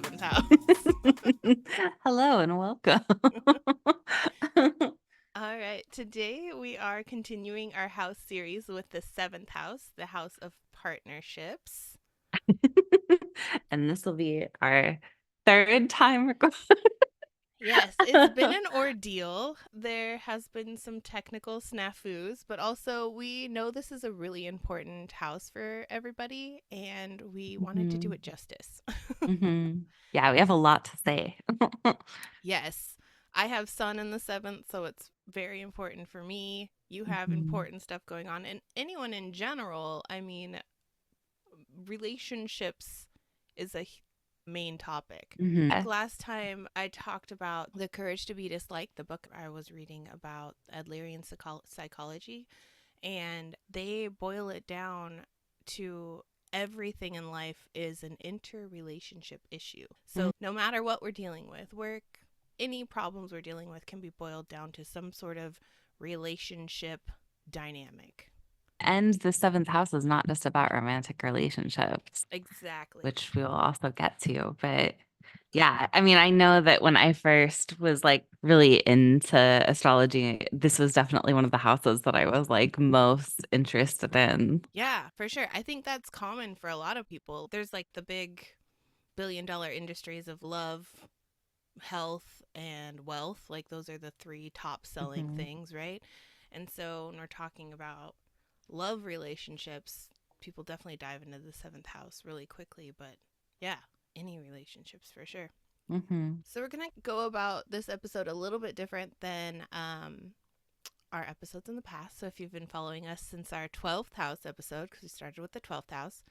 seventh house. Hello and welcome. All right, today we are continuing our house series with the seventh house, the house of partnerships. And this will be our third time recording. Yes, it's been an ordeal. There has been some technical snafus, but also we know this is a really important house for everybody, and we wanted to do hmm it justice. Yeah, we have a lot to say. Yes, I have Sun in the seventh, so it's very important for me. You have hmm important stuff going on, and anyone in general. I mean, relationships is a main topic. hmm Last time I talked about The Courage to Be Disliked, the book I was reading about Adlerian psychology, and they boil it down to everything in life is an interrelationship issue. So no matter what we're dealing with, work, any problems we're dealing with can be boiled down to some sort of relationship dynamic. And the seventh house is not just about romantic relationships, Exactly. which we will also get to. But yeah, I mean, I know that when I first was like really into astrology, this was definitely one of the houses that I was like most interested in. Yeah, for sure. I think that's common for a lot of people. There's like the big billion-dollar industries of love, health, and wealth. Like those are the three top selling hmm things, right? And so when we're talking about love relationships, people definitely dive into the seventh house really quickly. But yeah, any relationships for sure. hmm So we're going to go about this episode a little bit different than our episodes in the past. So if you've been following us since our 12th house episode, because we started with the 12th house,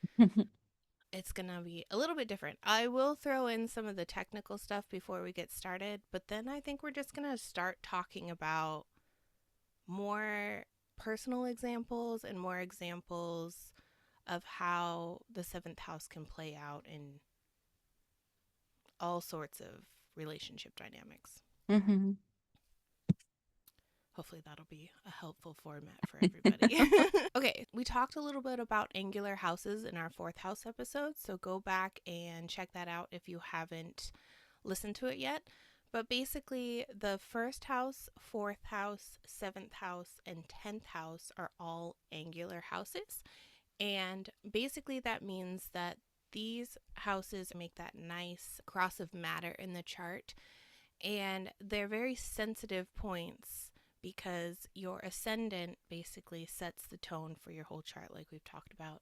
it's going to be a little bit different. I will throw in some of the technical stuff before we get started, but then I think we're just going to start talking about more personal examples and more examples of how the seventh house can play out in all sorts of relationship dynamics. hmm Hopefully, that'll be a helpful format for everybody. Okay, we talked a little bit about angular houses in our fourth house episode, so go back and check that out if you haven't listened to it yet. But basically, the first house, fourth house, seventh house, and 10th house are all angular houses. And basically, that means that these houses make that nice cross of matter in the chart, and they're very sensitive points because your ascendant basically sets the tone for your whole chart, like we've talked about.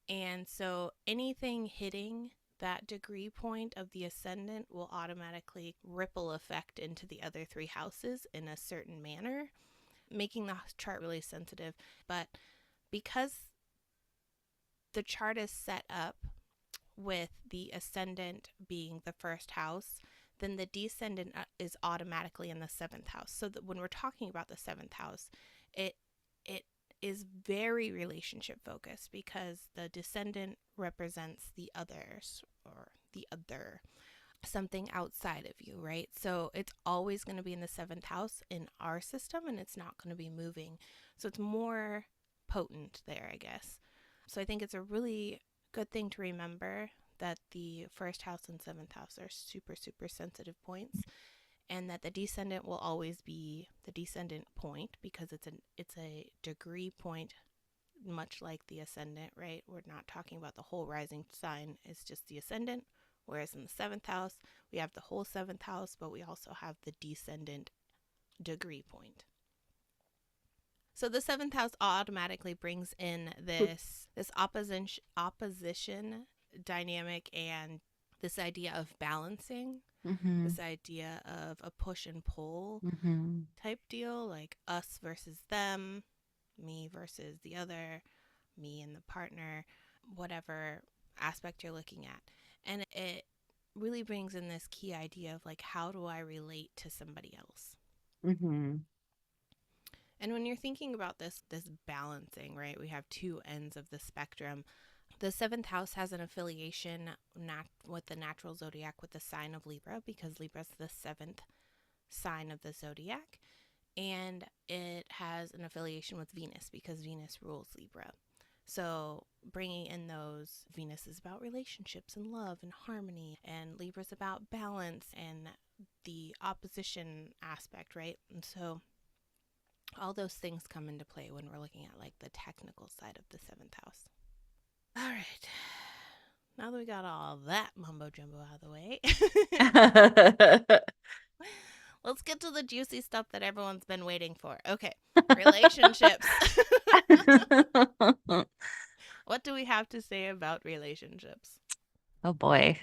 And so anything hitting that degree point of the ascendant will automatically ripple effect into the other three houses in a certain manner, making the chart really sensitive. But because the chart is set up with the ascendant being the first house, then the descendant is automatically in the seventh house. So that when we're talking about the seventh house, it it is very relationship focused because the descendant represents the others or the other, something outside of you, right? So it's always going to be in the seventh house in our system, and it's not going to be moving. So it's more potent there, I guess. So I think it's a really good thing to remember that the first house and seventh house are super, super sensitive points, and that the descendant will always be the descendant point because it's a degree point, much like the ascendant, right? We're not talking about the whole rising sign, it's just the ascendant. Whereas in the seventh house, we have the whole seventh house, but we also have the descendant degree point. So the seventh house automatically brings in this opposition dynamic and this idea of balancing, hmm this idea of a push and pull hmm type deal, like us versus them, me versus the other, me and the partner, whatever aspect you're looking at. And it really brings in this key idea of like, how do I relate to somebody else? hmm And when you're thinking about this balancing, right? We have two ends of the spectrum. The seventh house has an affiliation with the natural zodiac with the sign of Libra because Libra is the seventh sign of the zodiac, and it has an affiliation with Venus because Venus rules Libra. So, bringing in those, Venus is about relationships and love and harmony, and Libra's about balance and the opposition aspect, right? And so, all those things come into play when we're looking at like the technical side of the seventh house. All right. Now that we got all that mumbo jumbo out of the way, let's get to the juicy stuff that everyone's been waiting for. Okay, relationships. What do we have to say about relationships? Oh boy.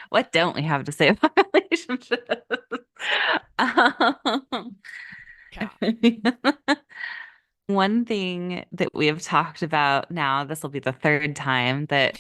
What don't we have to say about relationships? Um, Yeah. One thing that we have talked about now, this will be the third time that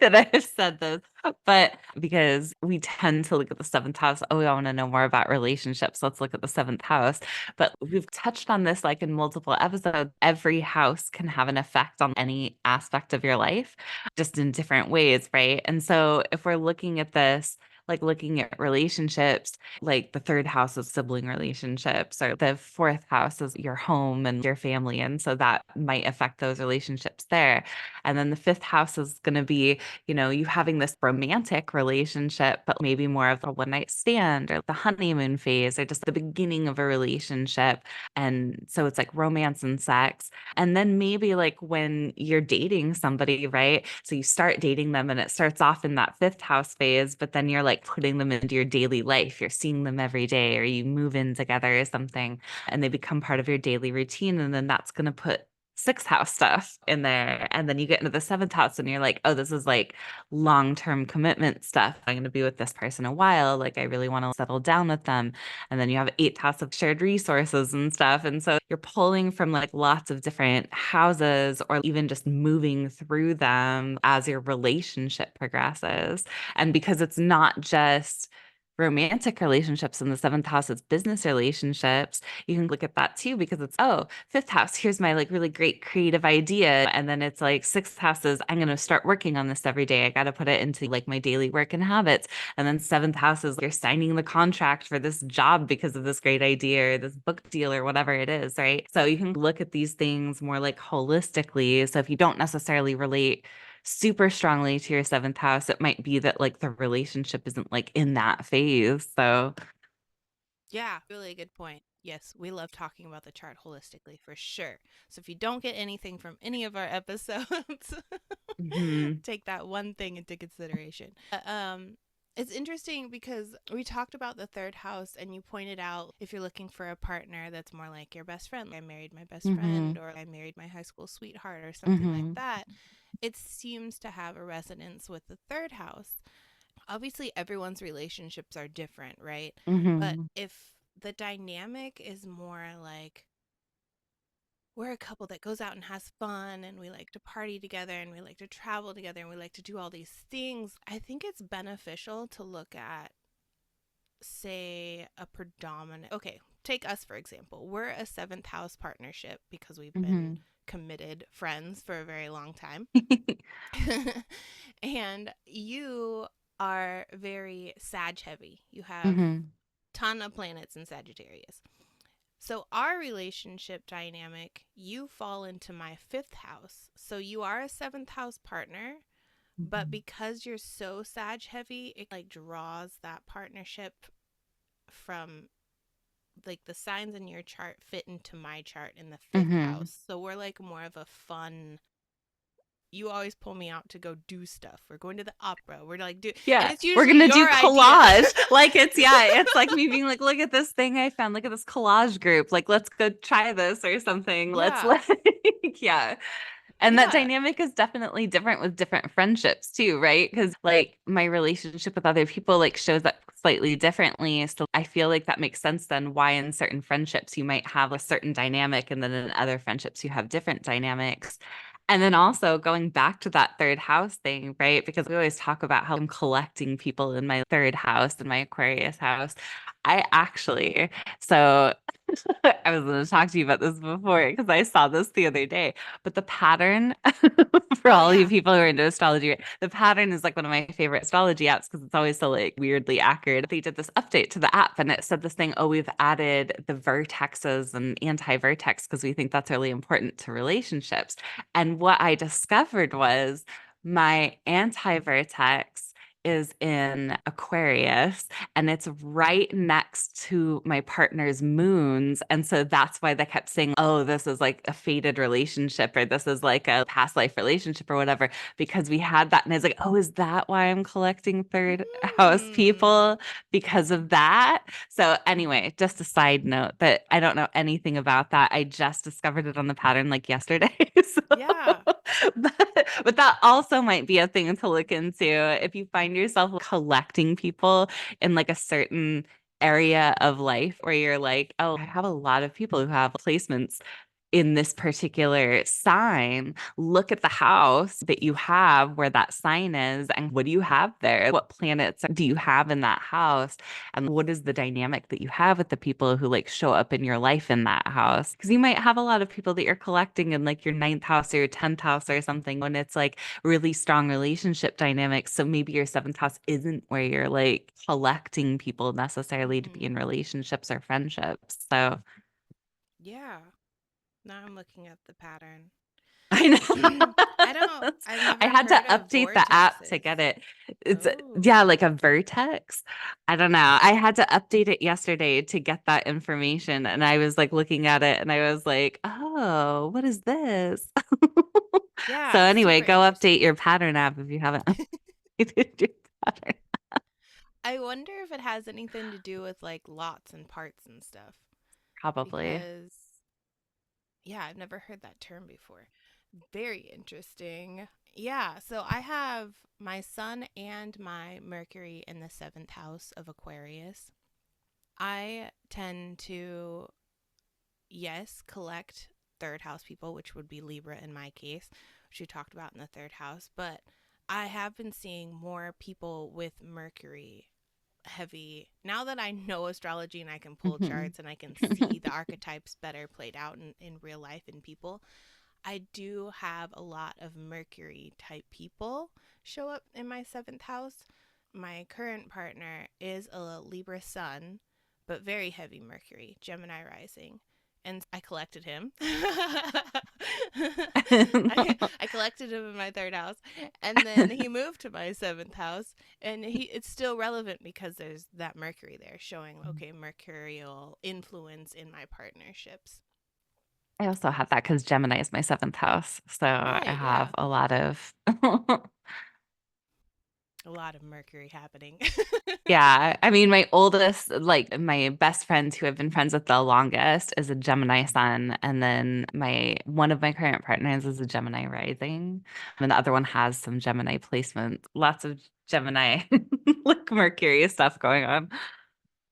that I have said this, but because we tend to look at the seventh house, oh, we want to know more about relationships. Let's look at the seventh house. But we've touched on this like in multiple episodes. Every house can have an effect on any aspect of your life, just in different ways, right? And so if we're looking at this, like looking at relationships, like the third house is sibling relationships, or the fourth house is your home and your family. And so that might affect those relationships there. And then the fifth house is going to be, you having this romantic relationship, but maybe more of a one night stand or the honeymoon phase or just the beginning of a relationship. And so it's like romance and sex. And then maybe like when you're dating somebody, right? So you start dating them and it starts off in that fifth house phase, but then you're like putting them into your daily life. You're seeing them every day, or you move in together or something, and they become part of your daily routine. And then that's going to put sixth house stuff in there. And then you get into the seventh house and you're like, oh, this is like long-term commitment stuff. I'm going to be with this person a while. Like I really want to settle down with them. And then you have eighth house of shared resources and stuff. And so you're pulling from like lots of different houses, or even just moving through them as your relationship progresses. And because it's not just romantic relationships in the seventh house, it's business relationships. You can look at that too, because it's, oh, fifth house, here's my like really great creative idea. And then it's like sixth house is, I'm going to start working on this every day. I got to put it into like my daily work and habits. And then seventh house is you're signing the contract for this job because of this great idea or this book deal or whatever it is, right? So you can look at these things more like holistically. So if you don't necessarily relate super strongly to your seventh house, it might be that like the relationship isn't like in that phase. So, Yeah, really good point. Yes, we love talking about the chart holistically for sure. So if you don't get anything from any of our episodes, mhm, take that one thing into consideration. It's interesting because we talked about the third house, and you pointed out if you're looking for a partner that's more like your best friend, I married my best friend, mhm, or I married my high school sweetheart, or something like mhm, that, it seems to have a resonance with the third house. Obviously, everyone's relationships are different, right? But mhm, if the dynamic is more like we're a couple that goes out and has fun, and we like to party together, and we like to travel together, and we like to do all these things, I think it's beneficial to look at, say, a predominant. Okay, take us for example. We're a seventh house partnership because we've been mhm. committed friends for a very long time. And you are very Sag heavy. You have Mhm, ton of planets in Sagittarius. So our relationship dynamic, you fall into my fifth house. So you are a seventh house partner, but mhm, because you're so Sag heavy, it like draws that partnership from like the signs in your chart fit into my chart in the fifth mhm. house. So we're like more of a fun. You always pull me out to go do stuff. We're going to the opera. We're like do, and Yeah, it's we're usually gonna do your idea. collage. Like it's like me being like, look at this thing I found. Look at this collage group. Like, let's go try this or something. Let's Yeah. like, yeah. And that Yeah. dynamic is definitely different with different friendships too, right? Because like my relationship with other people like shows up slightly differently. So I feel like that makes sense then why in certain friendships you might have a certain dynamic and then in other friendships you have different dynamics. And then also going back to that third house thing, right? Because we always talk about how I'm collecting people in my third house, in my Aquarius house. I actually, so I was going to talk to you about this before because I saw this the other day. But the pattern for Oh all you yeah. people who are into astrology, right? The pattern is like one of my favorite astrology apps because it's always so like weirdly accurate. They did this update to the app and it said this thing, oh, we've added the vertexes and anti-vertex because we think that's really important to relationships. And what I discovered was my anti-vertex is in Aquarius and it's right next to my partner's moons. And so that's why they kept saying, oh, this is like a fated relationship or this is like a past life relationship or whatever, because we had that. And I was like, oh, is that why I'm collecting third house Mm. people? Because of that. So, anyway, just a side note that I don't know anything about that. I just discovered it on the pattern like yesterday. So, Yeah. but that also might be a thing to look into if you find yourself collecting people in like a certain area of life where you're like, oh, I have a lot of people who have placements in this particular sign. Look at the house that you have where that sign is, and what do you have there? What planets do you have in that house? And what is the dynamic that you have with the people who like show up in your life in that house? Because you might have a lot of people that you're collecting in like your ninth house or your 10th house or something when it's like really strong relationship dynamics. So maybe your seventh house isn't where you're like collecting people necessarily to be Mm. in relationships or friendships. So Yeah. Now I'm looking at the pattern. I I don't, know. I've I never had to heard of update the app to vortexes. get it. It's yeah, Oh. like a vertex. I don't know. I had to update it yesterday to get that information. And I was like looking at it and I was like, oh, what is this? So Yeah, anyway, super go update your interesting. pattern app if you haven't updated your pattern. I wonder if it has anything to do with like lots and parts and stuff. Probably. Because, yeah, I've never heard that term before. Very interesting. Yeah, so I have my sun and my Mercury in the seventh house of Aquarius. I tend to, yes, collect third house people, which would be Libra in my case, which we talked about in the third house. But I have been seeing more people with Mercury heavy. Now that I know astrology and I can pull Mhm. charts and I can see the archetypes better played out in real life in people, I do have a lot of Mercury type people show up in my seventh house. My current partner is a Libra sun, but very heavy Mercury, Gemini rising. And I collected him. I collected him in my third house. And then he moved to my seventh house. And it's still relevant because there's that Mercury there showing, okay, mercurial influence in my partnerships. I also have that because Gemini is my seventh house. So I Right, have yeah. a lot of A lot of Mercury happening. Yeah, I mean, my oldest, like my best friends who I've been friends with the longest is a Gemini sun, and then my one of my current partners is a Gemini rising, and the other one has some Gemini placement. Lots of Gemini, like Mercury stuff going on.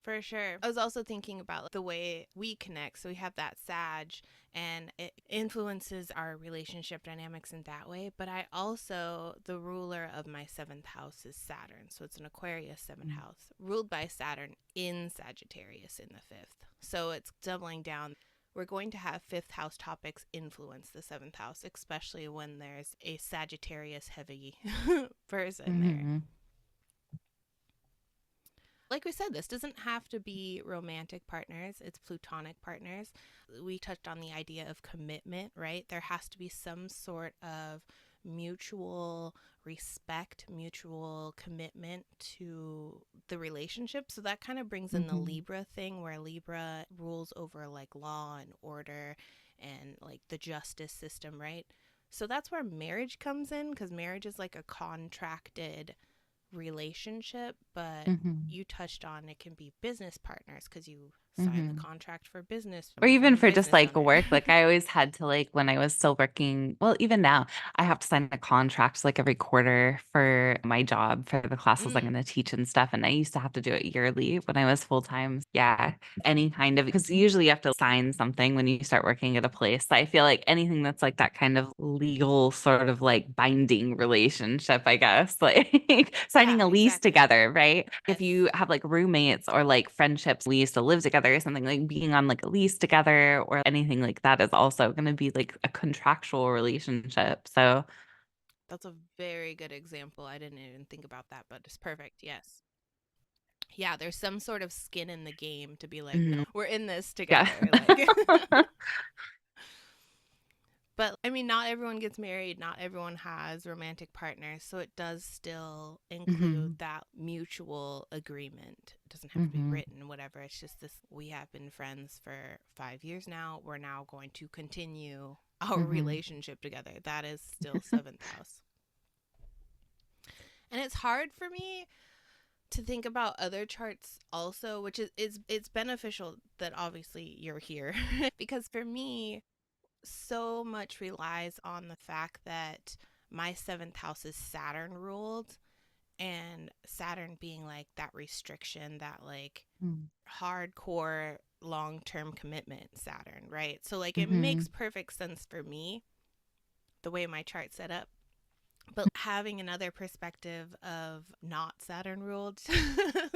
For sure. I was also thinking about the way we connect. So we have that Sag and it influences our relationship dynamics in that way. But I also, the ruler of my seventh house is Saturn. So it's an Aquarius seventh house ruled by Saturn in Sagittarius in the fifth. So it's doubling down. We're going to have fifth house topics influence the seventh house, especially when there's a Sagittarius heavy person there. Mm-hmm. Like we said, this doesn't have to be romantic partners, it's platonic partners. We touched on the idea of commitment, right? There has to be some sort of mutual respect, mutual commitment to the relationship. So that kind of brings in the Mm-hmm. Libra thing where Libra rules over like law and order and like the justice system, right? So that's where marriage comes in because marriage is like a contracted relationship, but Mm-hmm. you touched on it can be business partners because you sign the Mm-hmm. contract for business Or from even a for just business like owner. work, like I always had to like when I was still working, well, even now, I have to sign a contract like every quarter for my job for the classes I'm Mm, going to teach and stuff. And I used to have to do it yearly when I was full time. Yeah, any kind of because usually you have to sign something when you start working at a place. So I feel like anything that's like that kind of legal sort of like binding relationship, I guess, like yeah, signing a lease exactly. together, right? If Yes. you have like roommates or like friendships, we used to live together together, something like being on like a lease together or anything like that is also going to be like a contractual relationship. So, That's a very good example. I didn't even think about that, but it's perfect. Yes. Yeah, there's some sort of skin in the game to be like, mhm, no, we're in this yeah. together. Like, but I mean, not everyone gets married, not everyone has romantic partners, so it does still include hmm that mutual agreement. It doesn't have to be hmm written, whatever. It's just this, we have been friends for 5 years now. We're now going to continue our hmm relationship together. That is still seventh house. And it's hard for me to think about other charts also, which is it's beneficial that obviously you're here because for me so much relies on the fact that my seventh house is Saturn ruled, and Saturn being like that restriction, that like hardcore long term commitment Saturn, right? So like it makes hmm perfect sense for me the way my chart's set up. But having another perspective of not Saturn ruled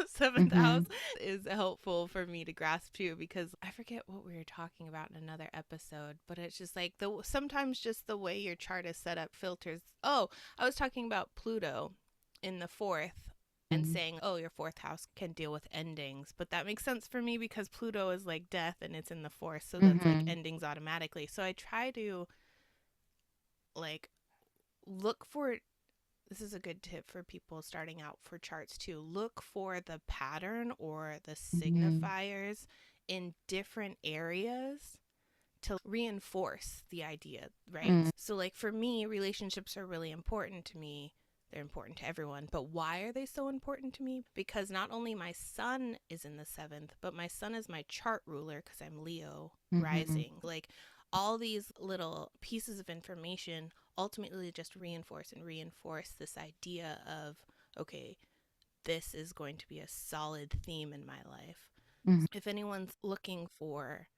seventh house hmm is helpful for me to grasp too, because I forget what we were talking about in another episode, but it's just like the sometimes just the way your chart is set up filters. Oh, I was talking about Pluto in the fourth and saying, oh, your fourth house can deal with endings. But that makes sense for me because Pluto is like death and it's in the fourth. So that's like hmm endings automatically. So I try to like look for, this is a good tip for people starting out for charts too. Look for the pattern or the hmm signifiers in different areas to reinforce the idea, right? hmm So, like for me, relationships are really important to me. They're important to everyone. But why are they so important to me? Because not only my sun is in the seventh, but my sun is my chart ruler because I'm Leo hmm rising. Like all these little pieces of information ultimately just reinforce and reinforce this idea of, okay, this is going to be a solid theme in my life. If anyone's looking for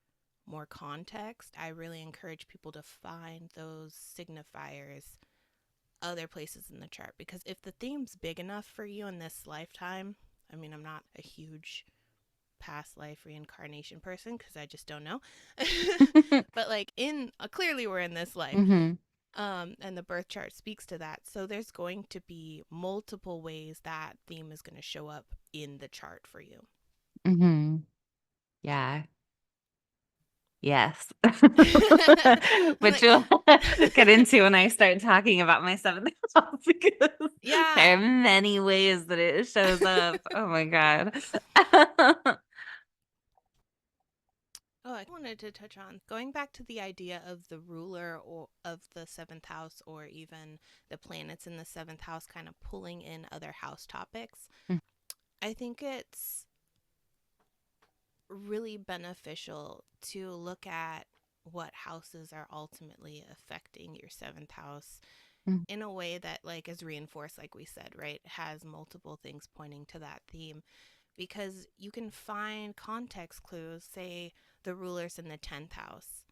more context, I really encourage people to find those signifiers other places in the chart, because if the theme's big enough for you in this lifetime, I mean, I'm not a huge past life reincarnation person because I just don't know. But like in clearly we're in this life. hmm And the birth chart speaks to that. So there's going to be multiple ways that theme is going to show up in the chart for you. hmm Yeah. Yes. Which Like, we'll get into when I start talking about my seventh house because there yeah. are many ways that it shows up. Oh my God. Oh, I wanted to touch on going back to the idea of the ruler or of the seventh house, or even the planets in the seventh house kind of pulling in other house topics. I think it's really beneficial to look at what houses are ultimately affecting your seventh house in a way that like is reinforced, like we said, right? It has multiple things pointing to that theme, because you can find context clues, say the rulers in the 10th house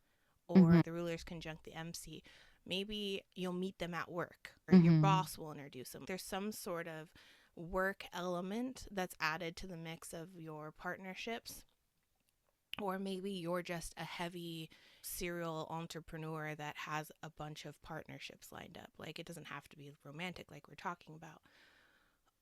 or hmm the rulers conjunct the MC. Maybe you'll meet them at work or your hmm boss will introduce them. There's some sort of work element that's added to the mix of your partnerships. Or maybe you're just a heavy serial entrepreneur that has a bunch of partnerships lined up. Like it doesn't have to be romantic, like we're talking about.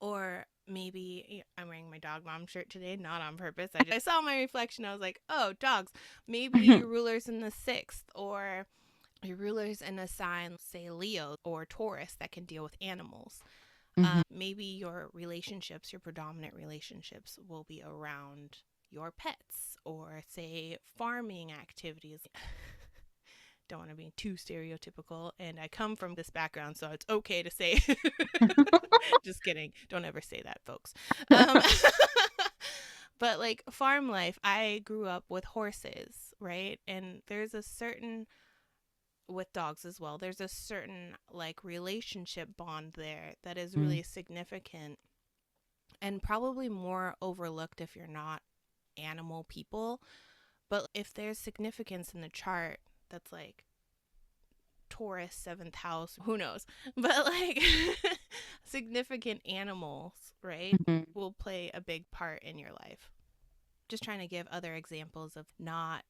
Or maybe I'm wearing my dog mom shirt today, not on purpose. I saw my reflection. I was like, oh, dogs. Maybe your ruler's in the sixth, or your ruler's in a sign, say Leo or Taurus, that can deal with animals. Maybe your relationships, your predominant relationships, will be around your pets or, say, farming activities. Don't want to be too stereotypical, and I come from this background, so it's okay to say. Just kidding. Don't ever say that, folks. Um, but like farm life, I grew up with horses, right? And there's a certain, with dogs as well, there's a certain like relationship bond there that is really significant and probably more overlooked if you're not animal people. But if there's significance in the chart that's like Taurus, seventh house, who knows? But like significant animals, right, hmm will play a big part in your life. Just trying to give other examples of not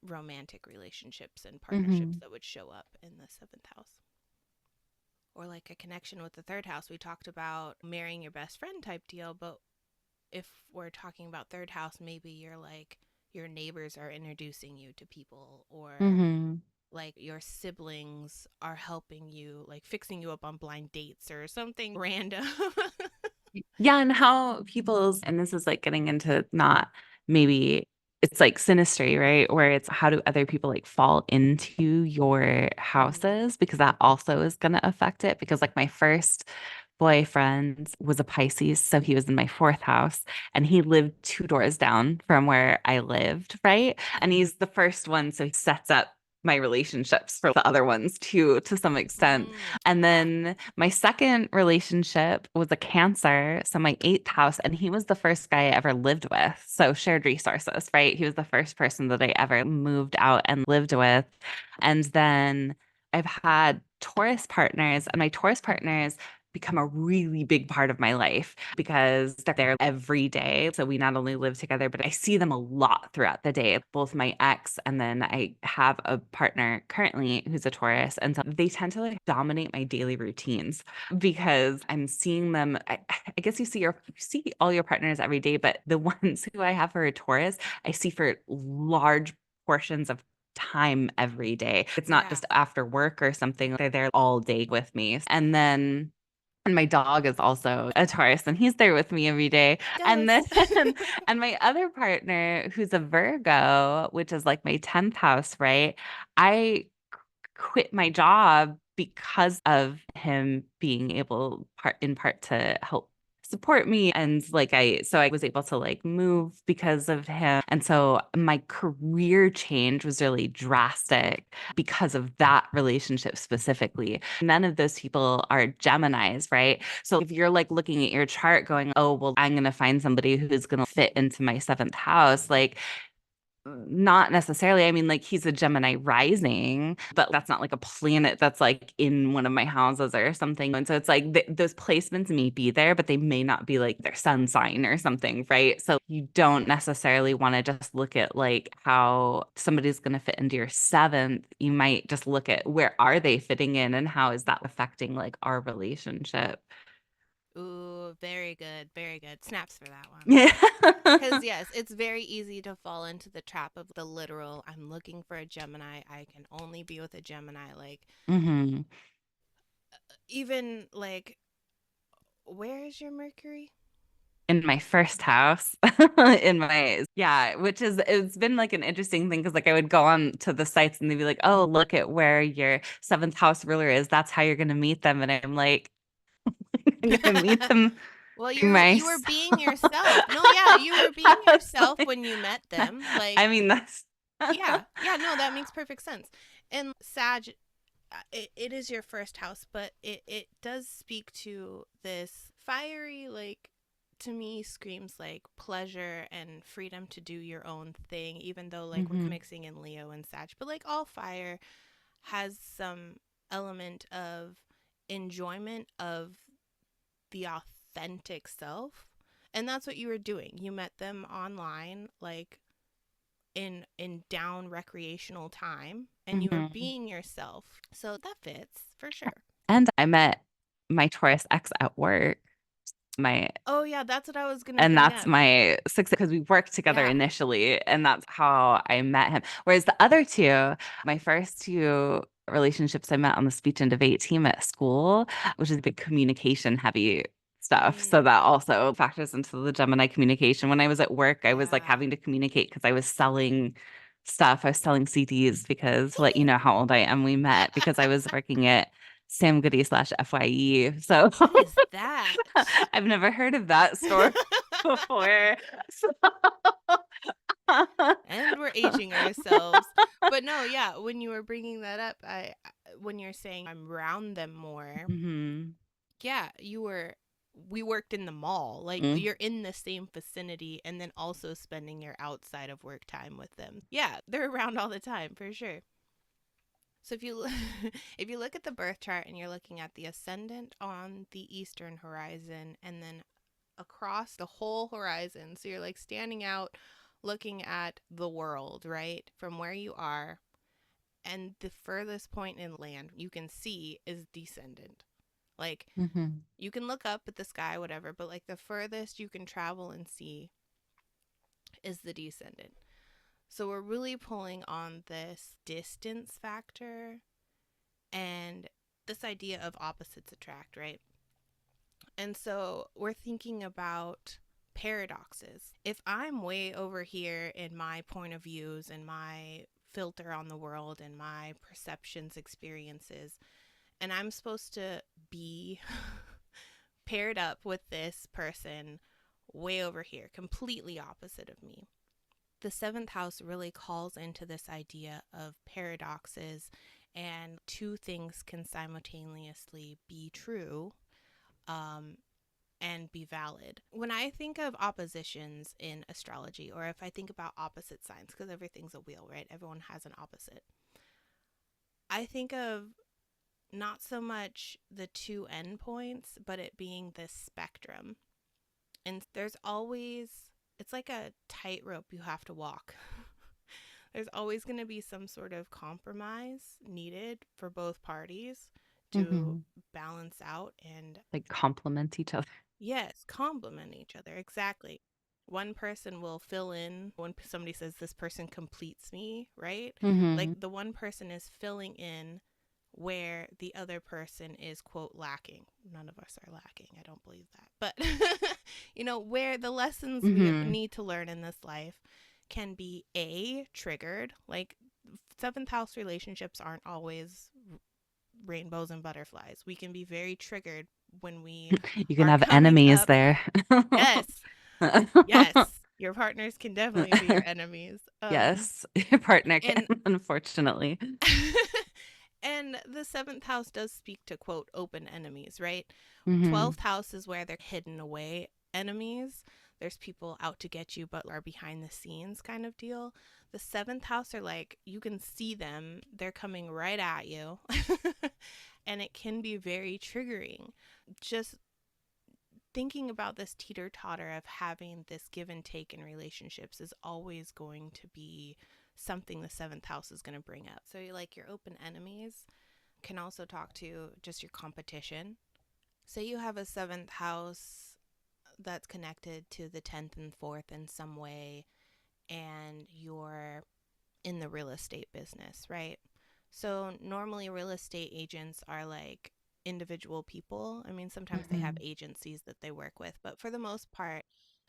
romantic relationships and partnerships Hmm. that would show up in the seventh house. Or like a connection with the third house. We talked about marrying your best friend type deal, but if we're talking about third house, maybe you're like your neighbors are introducing you to people, or Hmm. like your siblings are helping you, like fixing you up on blind dates or something random. Yeah, and how people's, and this is like getting into not maybe it's like synastry, right? Where it's how do other people like fall into your Mm. houses because that also is going to affect it. Because like my first boyfriend was a Pisces, so he was in my fourth house and he lived two doors down from where I lived, right? And Mm. he's the first one, so he sets up my relationships for the other ones too, to some extent. Mm. And Yeah. then my second relationship was a Cancer, so my eighth house, and he was the first guy I ever lived with. So shared resources, right? He was the first person that I ever moved out and lived with. And then I've had Taurus partners, and my Taurus partners become a really big part of my life because they're there every day. So we not only live together, but I see them a lot throughout the day, both my ex and then I have a partner currently who's a Taurus. And so they tend to like dominate my daily routines because I'm seeing them. I guess you see all your partners every day, but the ones who I have for a Taurus, I see for large portions of time every day. It's not Yeah. just after work or something. They're there all day with me. And my dog is also a Taurus and he's there with me every day. And then Jealous. and my other partner who's a Virgo, which is like my 10th house, right? I quit my job because of him being able in part to help support me and like I was able to like move because of him. And so my career change was really drastic because of that relationship specifically. None of those people are Geminis, right? So if you're like looking at your chart going, oh, well, I'm going to find somebody who's going to fit into my seventh house, like not necessarily. I mean, like he's a Gemini rising, but that's not like a planet that's like in one of my houses or something. And so it's like those placements may be there, but they may not be like their sun sign or something, right? So you don't necessarily want to just look at like how somebody's going to fit into your seventh. You might just look at where are they fitting in and how is that affecting like our relationship. Ooh, very good. Very good. Snaps for that one. Yeah. Because, yes, it's very easy to fall into the trap of the literal, I'm looking for a Gemini. I can only be with a Gemini. Like, Hmm. even like, where is your Mercury? In my first house in my yeah, which is it's been like an interesting thing because like I would go on to the sites and they'd be like, oh, look at where your seventh house ruler is, that's how you're gonna meet them. And I'm like, I'm gonna meet them Well, through you were myself. being yourself. No, yeah, you were being It's yourself like- when you met them. I Like, mean that's yeah, yeah, no, that makes perfect sense. And Sag, it is your first house, but it does speak to this fiery, like, to me screams like pleasure and freedom to do your own thing, even though like we're hmm. mixing in Leo and Sag, but like all fire has some element of enjoyment of the authentic self. And that's what you were doing. You met them online, like in down recreational time, and you were Hmm. being yourself. So that fits for sure. And I met my Taurus ex at work. My Oh yeah, that's what I was gonna And bring that's up. my sixth because we worked together Yeah. initially, and that's how I met him. Whereas the other two, my first two relationships I met on the speech and debate team at school, which is big communication heavy stuff. Mm, So that also factors into the Gemini communication. When I was at work, I was like yeah. having to communicate because I was selling stuff. I was selling CDs because to let you know how old I am, we met because I was working at Sam Goody slash FYE. So What is that? I've never heard of that store before. So And we're aging ourselves. But no, yeah, when you were bringing that up, when you're saying I'm around them more, Mhm. yeah, we worked in the mall. Like Mm. you're in the same vicinity and then also spending your outside of work time with them. Yeah, they're around all the time for sure. So if you if you look at the birth chart and you're looking at the ascendant on the eastern horizon and then across the whole horizon. So you're like standing out looking at the world, right? From where you are. And the furthest point in land you can see is descendant. Like Mm-hmm. you can look up at the sky, whatever, but like the furthest you can travel and see is the descendant. So we're really pulling on this distance factor and this idea of opposites attract, right? And so we're thinking about paradoxes. If I'm way over here in my point of views and my filter on the world and my perceptions, experiences, and I'm supposed to be paired up with this person way over here, completely opposite of me. The seventh house really calls into this idea of paradoxes, and two things can simultaneously be true um, and be valid. When I think of oppositions in astrology, or if I think about opposite signs, because everything's a wheel, right? Everyone has an opposite. I think of not so much the two endpoints, but it being this spectrum. And there's always, it's like a tightrope you have to walk. There's always going to be some sort of compromise needed for both parties to Mm-hmm. balance out and, Like complement each other. yes, complement each other. Exactly. One person will fill in when somebody says this person completes me, right? Like Mm-hmm. the one person is filling in where the other person is, quote, lacking. None of us are lacking. I don't believe that. But, where the lessons we Mm-hmm. need to learn in this life can be triggered. Like seventh house relationships aren't always rainbows and butterflies. We can be very triggered when we You can are have coming enemies up. there. Yes, yes. Your partners can definitely be your enemies. Yes, your partner can, And unfortunately. and the seventh house does speak to, quote, open enemies, right? Mm-hmm. 12th house is where they're hidden away enemies. There's people out to get you but are behind the scenes kind of deal. The seventh house are like, you can see them, they're coming right at you. And it can be very triggering. Just thinking about this teeter totter of having this give and take in relationships is always going to be something the seventh house is going to bring up. So, like your open enemies can also talk to just your competition. Say you have a seventh house that's connected to the 10th and 4th in some way, and you're in the real estate business, right? So normally real estate agents are like individual people. I mean, sometimes they have Mm-hmm. agencies that they work with, but for the most part,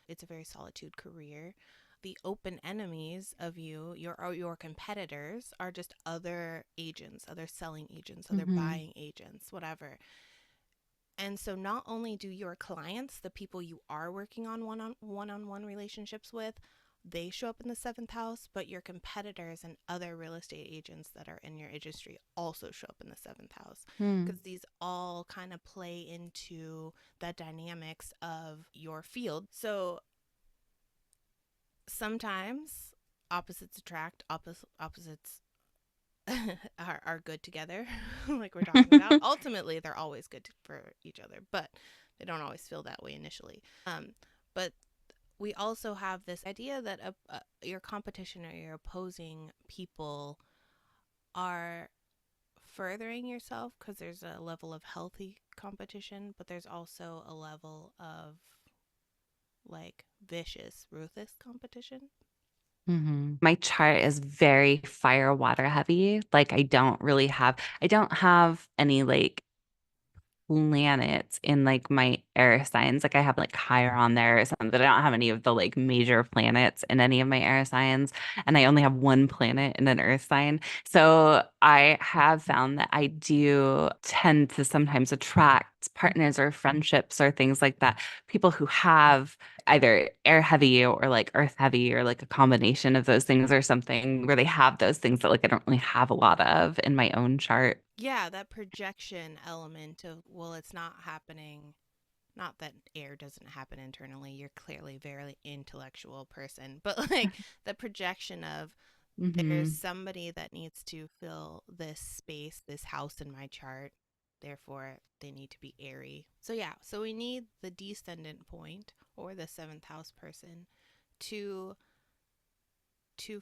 it's a very solitude career. The open enemies of you, your competitors, are just other agents, other selling agents, other Mm-hmm. buying agents, whatever. And so not only do your clients, the people you are working on one-on-one relationships with, they show up in the seventh house, but your competitors and other real estate agents that are in your industry also show up in the seventh house, because these all kind of play into the dynamics of your field. So sometimes opposites attract, opposites are good together, like we're talking about. Ultimately, they're always good for each other, but they don't always feel that way initially. But we also have this idea that your competition or your opposing people are furthering yourself because there's a level of healthy competition, but there's also a level of like vicious, ruthless competition. Mm-hmm. My chart is very fire water heavy. Like I don't have any like planets in like my air signs. Like I have like Chiron there or something, but I don't have any of the like major planets in any of my air signs. And I only have one planet in an earth sign. So I have found that I do tend to sometimes attract partners or friendships or things like that. People who have either air heavy or like earth heavy or like a combination of those things or something where they have those things that like I don't really have a lot of in my own chart. Yeah, that projection element of, well, it's not happening. Not that air doesn't happen internally. You're clearly a very intellectual person, but like the projection of there's Hmm. somebody that needs to fill this space, this house in my chart. Therefore, they need to be airy. So, yeah, so we need the descendant point or the seventh house person to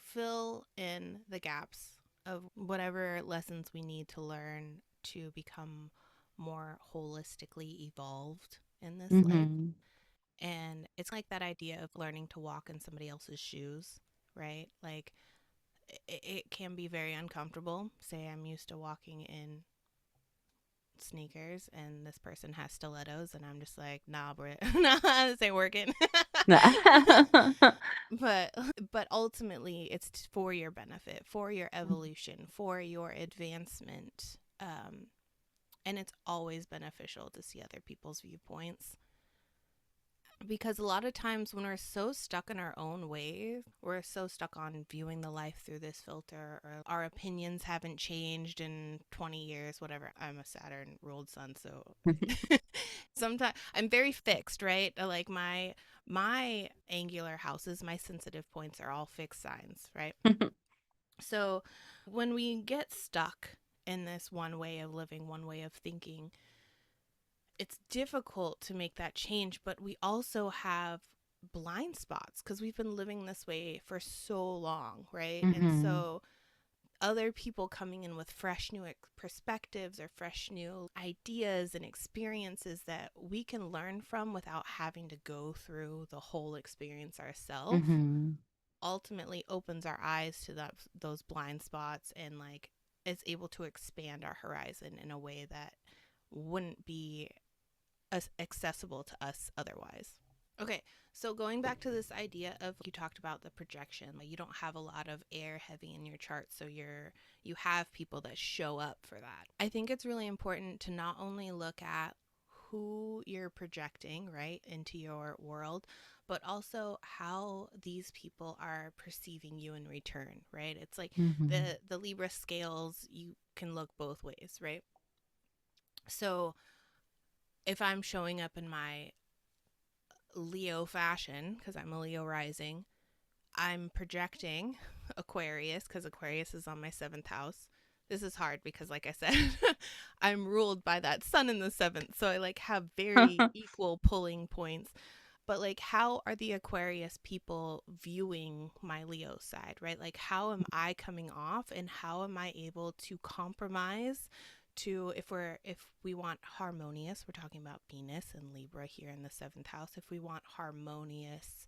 fill in the gaps of whatever lessons we need to learn to become more holistically evolved in this life. Mm-hmm. And it's like that idea of learning to walk in somebody else's shoes, right? Like it can be very uncomfortable. Say I'm used to walking in sneakers and this person has stilettos and I'm just like, nah, bro, nah, this ain't working. but ultimately it's for your benefit, for your evolution, for your advancement. And it's always beneficial to see other people's viewpoints, because a lot of times when we're so stuck in our own ways, we're so stuck on viewing the life through this filter, or our opinions haven't changed in 20 years, whatever. I'm a Saturn ruled sun, so sometimes I'm very fixed, right? Like my angular houses, my sensitive points are all fixed signs, right? So when we get stuck in this one way of living, one way of thinking, it's difficult to make that change, but we also have blind spots because we've been living this way for so long, right? And Mm-hmm. so other people coming in with fresh new perspectives or fresh new ideas and experiences that we can learn from without having to go through the whole experience ourselves Mm-hmm. ultimately opens our eyes to those blind spots, and like is able to expand our horizon in a way that wouldn't be as accessible to us otherwise. Okay, so going back to this idea of, you talked about the projection, like you don't have a lot of air heavy in your chart, so you have people that show up for that. I think it's really important to not only look at who you're projecting right into your world, but also how these people are perceiving you in return, right? It's like Mm-hmm. the Libra scales, you can look both ways, right? So if I'm showing up in my Leo fashion, because I'm a Leo rising, I'm projecting Aquarius because Aquarius is on my seventh house. This is hard because, like I said, I'm ruled by that sun in the seventh. So I like have very equal pulling points. But like, how are the Aquarius people viewing my Leo side, right? Like, how am I coming off, and how am I able to compromise to, if we want harmonious, we're talking about Venus and Libra here in the seventh house. If we want harmonious,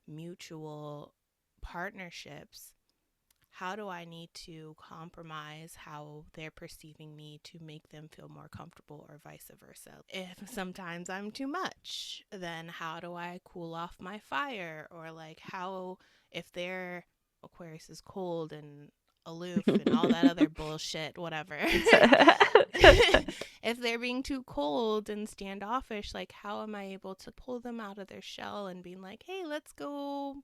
mutual partnerships, how do I need to compromise how they're perceiving me to make them feel more comfortable, or vice versa? If sometimes I'm too much, then how do I cool off my fire? Or like, how, if their Aquarius is cold and aloof and all that other bullshit, whatever. If they're being too cold and standoffish, like how am I able to pull them out of their shell and being like, hey, let's go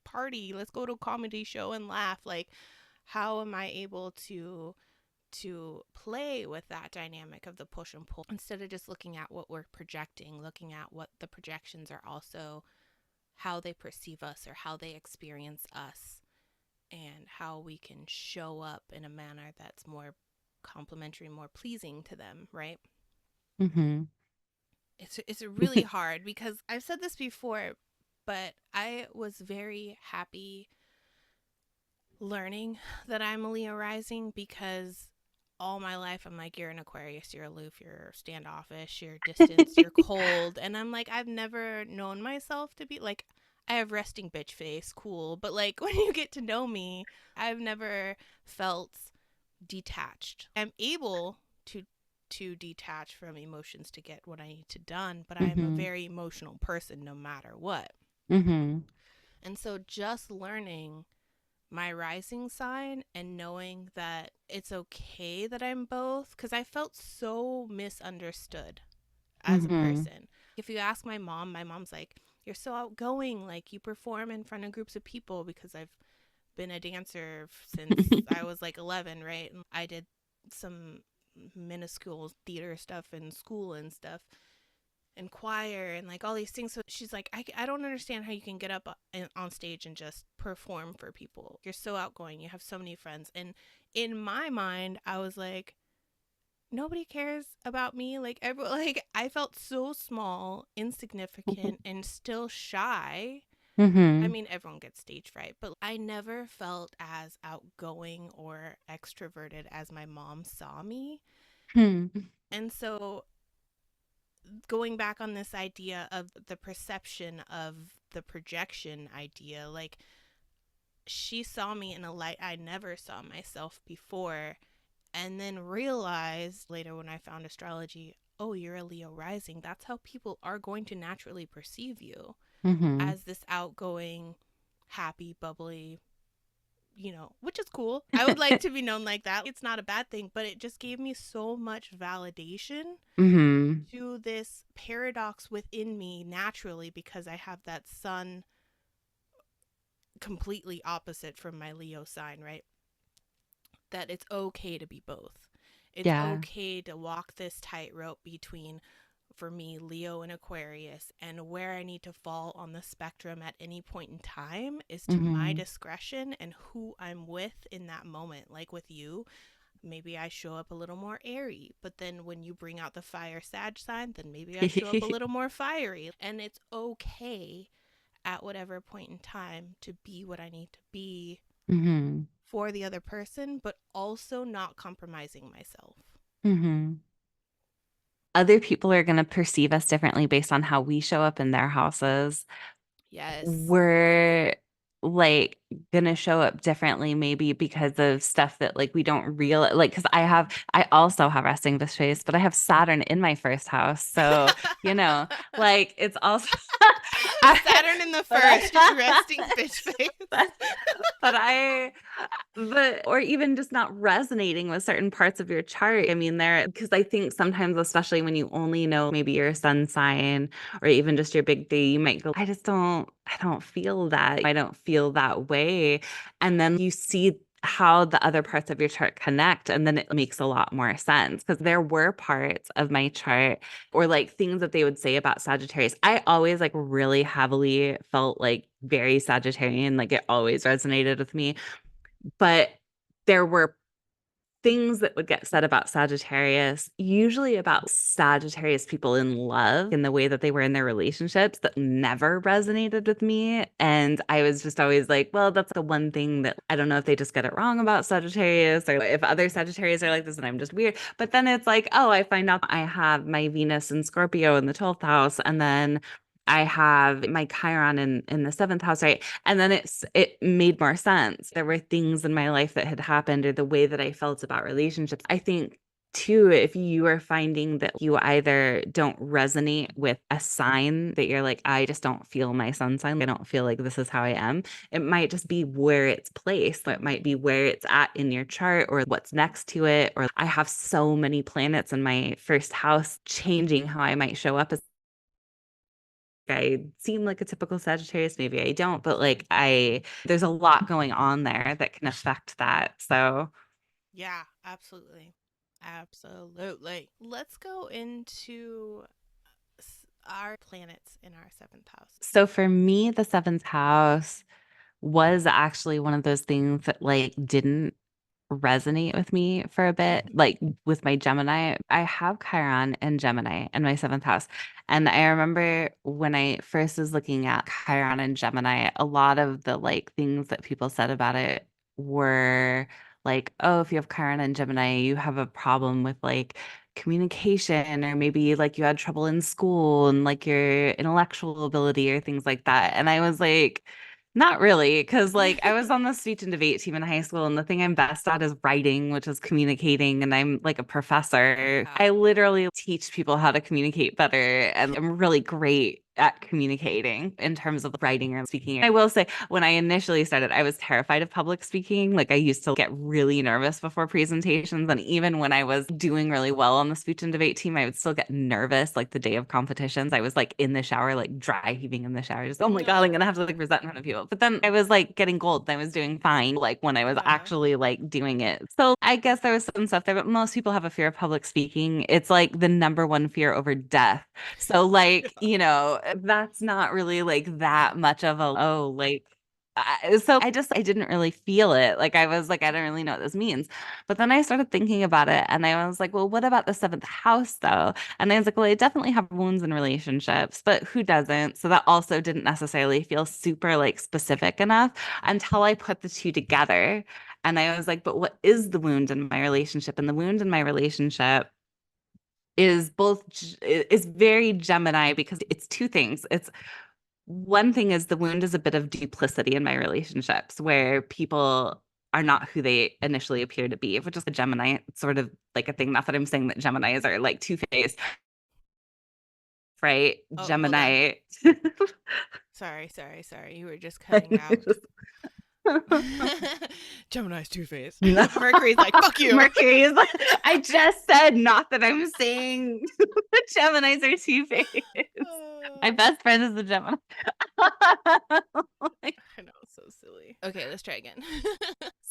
party, let's go to a comedy show and laugh? Like, how am I able to play with that dynamic of the push and pull, instead of just looking at what we're projecting, looking at what the projections are also, how they perceive us or how they experience us, and how we can show up in a manner that's more complimentary, more pleasing to them, right? Mm-hmm. It's really hard because I've said this before, but I was very happy learning that I'm a Leo rising, because all my life I'm like, you're an Aquarius, you're aloof, you're standoffish, you're distance, you're cold. And I'm like, I've never known myself to be like, I have resting bitch face, cool. But like when you get to know me, I've never felt detached. I'm able to detach from emotions to get what I need to done, but I am a Mm-hmm. very emotional person no matter what. Mm-hmm. And so just learning my rising sign and knowing that it's okay that I'm both, because I felt so misunderstood as a Mm-hmm. person. If you ask my mom's like, you're so outgoing, like you perform in front of groups of people, because I've been a dancer since I was like 11, right? And I did some minuscule theater stuff in school and stuff, and choir and like all these things. So she's like, I don't understand how you can get up on stage and just perform for people. You're so outgoing. You have so many friends. And in my mind, I was like, nobody cares about me. Like everyone, like I felt so small, insignificant, and still shy. I Mm-hmm. mean, everyone gets stage fright, but I never felt as outgoing or extroverted as my mom saw me. Hmm. And so, going back on this idea of the perception of the projection idea, like she saw me in a light I never saw myself before, and then realized later when I found astrology, oh, you're a Leo rising. That's how people are going to naturally perceive you, Mm-hmm. as this outgoing, happy, bubbly, which is cool. I would like to be known like that. It's not a bad thing, but it just gave me so much validation Mm-hmm. to this paradox within me naturally because I have that sun completely opposite from my Leo sign, right? That it's okay to be both. It's Yeah. okay to walk this tightrope between, for me, Leo and Aquarius, and where I need to fall on the spectrum at any point in time is to my Mm-hmm. discretion and who I'm with in that moment. Like with you, maybe I show up a little more airy, but then when you bring out the fire Sag sign, then maybe I show up a little more fiery. And it's okay at whatever point in time to be what I need to be Mm-hmm. for the other person, but also not compromising myself. Mm-hmm. Other people are going to perceive us differently based on how we show up in their houses. Yes. We're like gonna show up differently maybe because of stuff that like we don't real like because I also have resting bitch face, but I have Saturn in my first house. So, you know, like it's also I, Saturn in the but first, just resting bitch face. but, but I but or even just not resonating with certain parts of your chart. I mean, there because I think sometimes, especially when you only know maybe your sun sign or even just your big three, you might go, I don't feel that. I don't feel that way. And then you see how the other parts of your chart connect. And then it makes a lot more sense because there were parts of my chart or like things that they would say about Sagittarius. I always like really heavily felt like very Sagittarian, like it always resonated with me. But there were things that would get said about Sagittarius, usually about Sagittarius people in love in the way that they were in their relationships that never resonated with me. And I was just always like, well, that's the one thing that I don't know if they just get it wrong about Sagittarius or if other Sagittarius are like this and I'm just weird. But then it's like, oh, I find out I have my Venus in Scorpio in the 12th house. And then I have my Chiron in the seventh house, right? And then it made more sense. There were things in my life that had happened or the way that I felt about relationships. I think too, if you are finding that you either don't resonate with a sign that you're like, I just don't feel my sun sign, I don't feel like this is how I am, it might just be where it's placed. It might be where it's at in your chart or what's next to it. Or I have so many planets in my first house changing how I might show up as I seem like a typical Sagittarius, maybe I don't, but like there's a lot going on there that can affect that. So, Yeah, absolutely. Absolutely. Let's go into our planets in our seventh house. so for me, the seventh house was actually one of those things that like didn't resonate with me for a bit. Like with my Gemini, I have Chiron and Gemini in my seventh house. And I remember when I first was looking at Chiron and Gemini, a lot of the like things that people said about it were like, oh, if you have Chiron and Gemini, you have a problem with like communication, or maybe like you had trouble in school and like your intellectual ability or things like that. And I was like, not really, because like I was on the speech and debate team in high school, and the thing I'm best at is writing, which is communicating, and I'm like a professor. Yeah. I literally teach people how to communicate better, and I'm really great at communicating in terms of writing or speaking. I will say, when I initially started, I was terrified of public speaking. Like I used to get really nervous before presentations, and even when I was doing really well on the speech and debate team, I would still get nervous. Like the day of competitions, I was like in the shower, like dry heaving in the shower, just oh my god, I'm gonna have to No. like present in front of people. But then I was like getting gold, and I was doing fine. Like when I was Yeah. actually like doing it. So I guess there was some stuff there, but most people have a fear of public speaking. It's like the number one fear over death. So like, Yeah. you know, that's not really like that much of a oh, like I didn't really feel it. Like I was like, I don't really know what this means. But then I started thinking about it and I was like, well, what about the seventh house though? And I was like, well, I definitely have wounds in relationships, but who doesn't? So that also didn't necessarily feel super like specific enough until I put the two together. And I was like, but what is the wound in my relationship? And the wound in my relationship is is very Gemini because it's two things. It's one thing is the wound is a bit of duplicity in my relationships where people are not who they initially appear to be, which is a Gemini sort of like a thing. Not that I'm saying that Geminis are like two-faced, right? Oh, hold on. Gemini. Sorry. You were just cutting out. Gemini's two faced. No. Mercury's like, fuck you. Mercury is like, I just said not that I'm saying Geminis are two-faced. My best friend is a Gemini. I know, it's so silly. Okay, let's try again.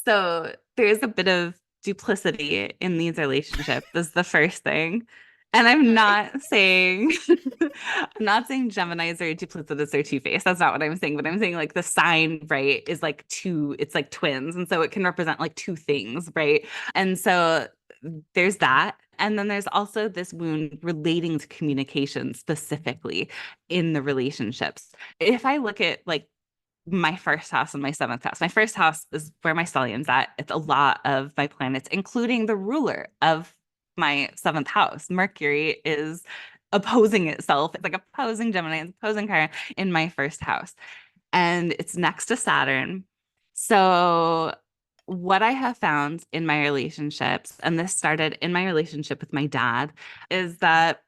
So there's a bit of duplicity in these relationships. This is the first thing. And I'm Sorry. not saying I'm not saying Geminis are duplicitous or two-faced. That's not what I'm saying. But I'm saying like the sign, right, is like two, it's like twins. And so it can represent like two things, right? And so there's that. And then there's also this wound relating to communication specifically in the relationships. If I look at like my first house and my seventh house. My first house is where my stellium's at. It's a lot of my planets, including the ruler of my seventh house. Mercury is opposing itself. It's like opposing Gemini, it's opposing Chiron in my first house. And it's next to Saturn. So what I have found in my relationships, and this started in my relationship with my dad, is that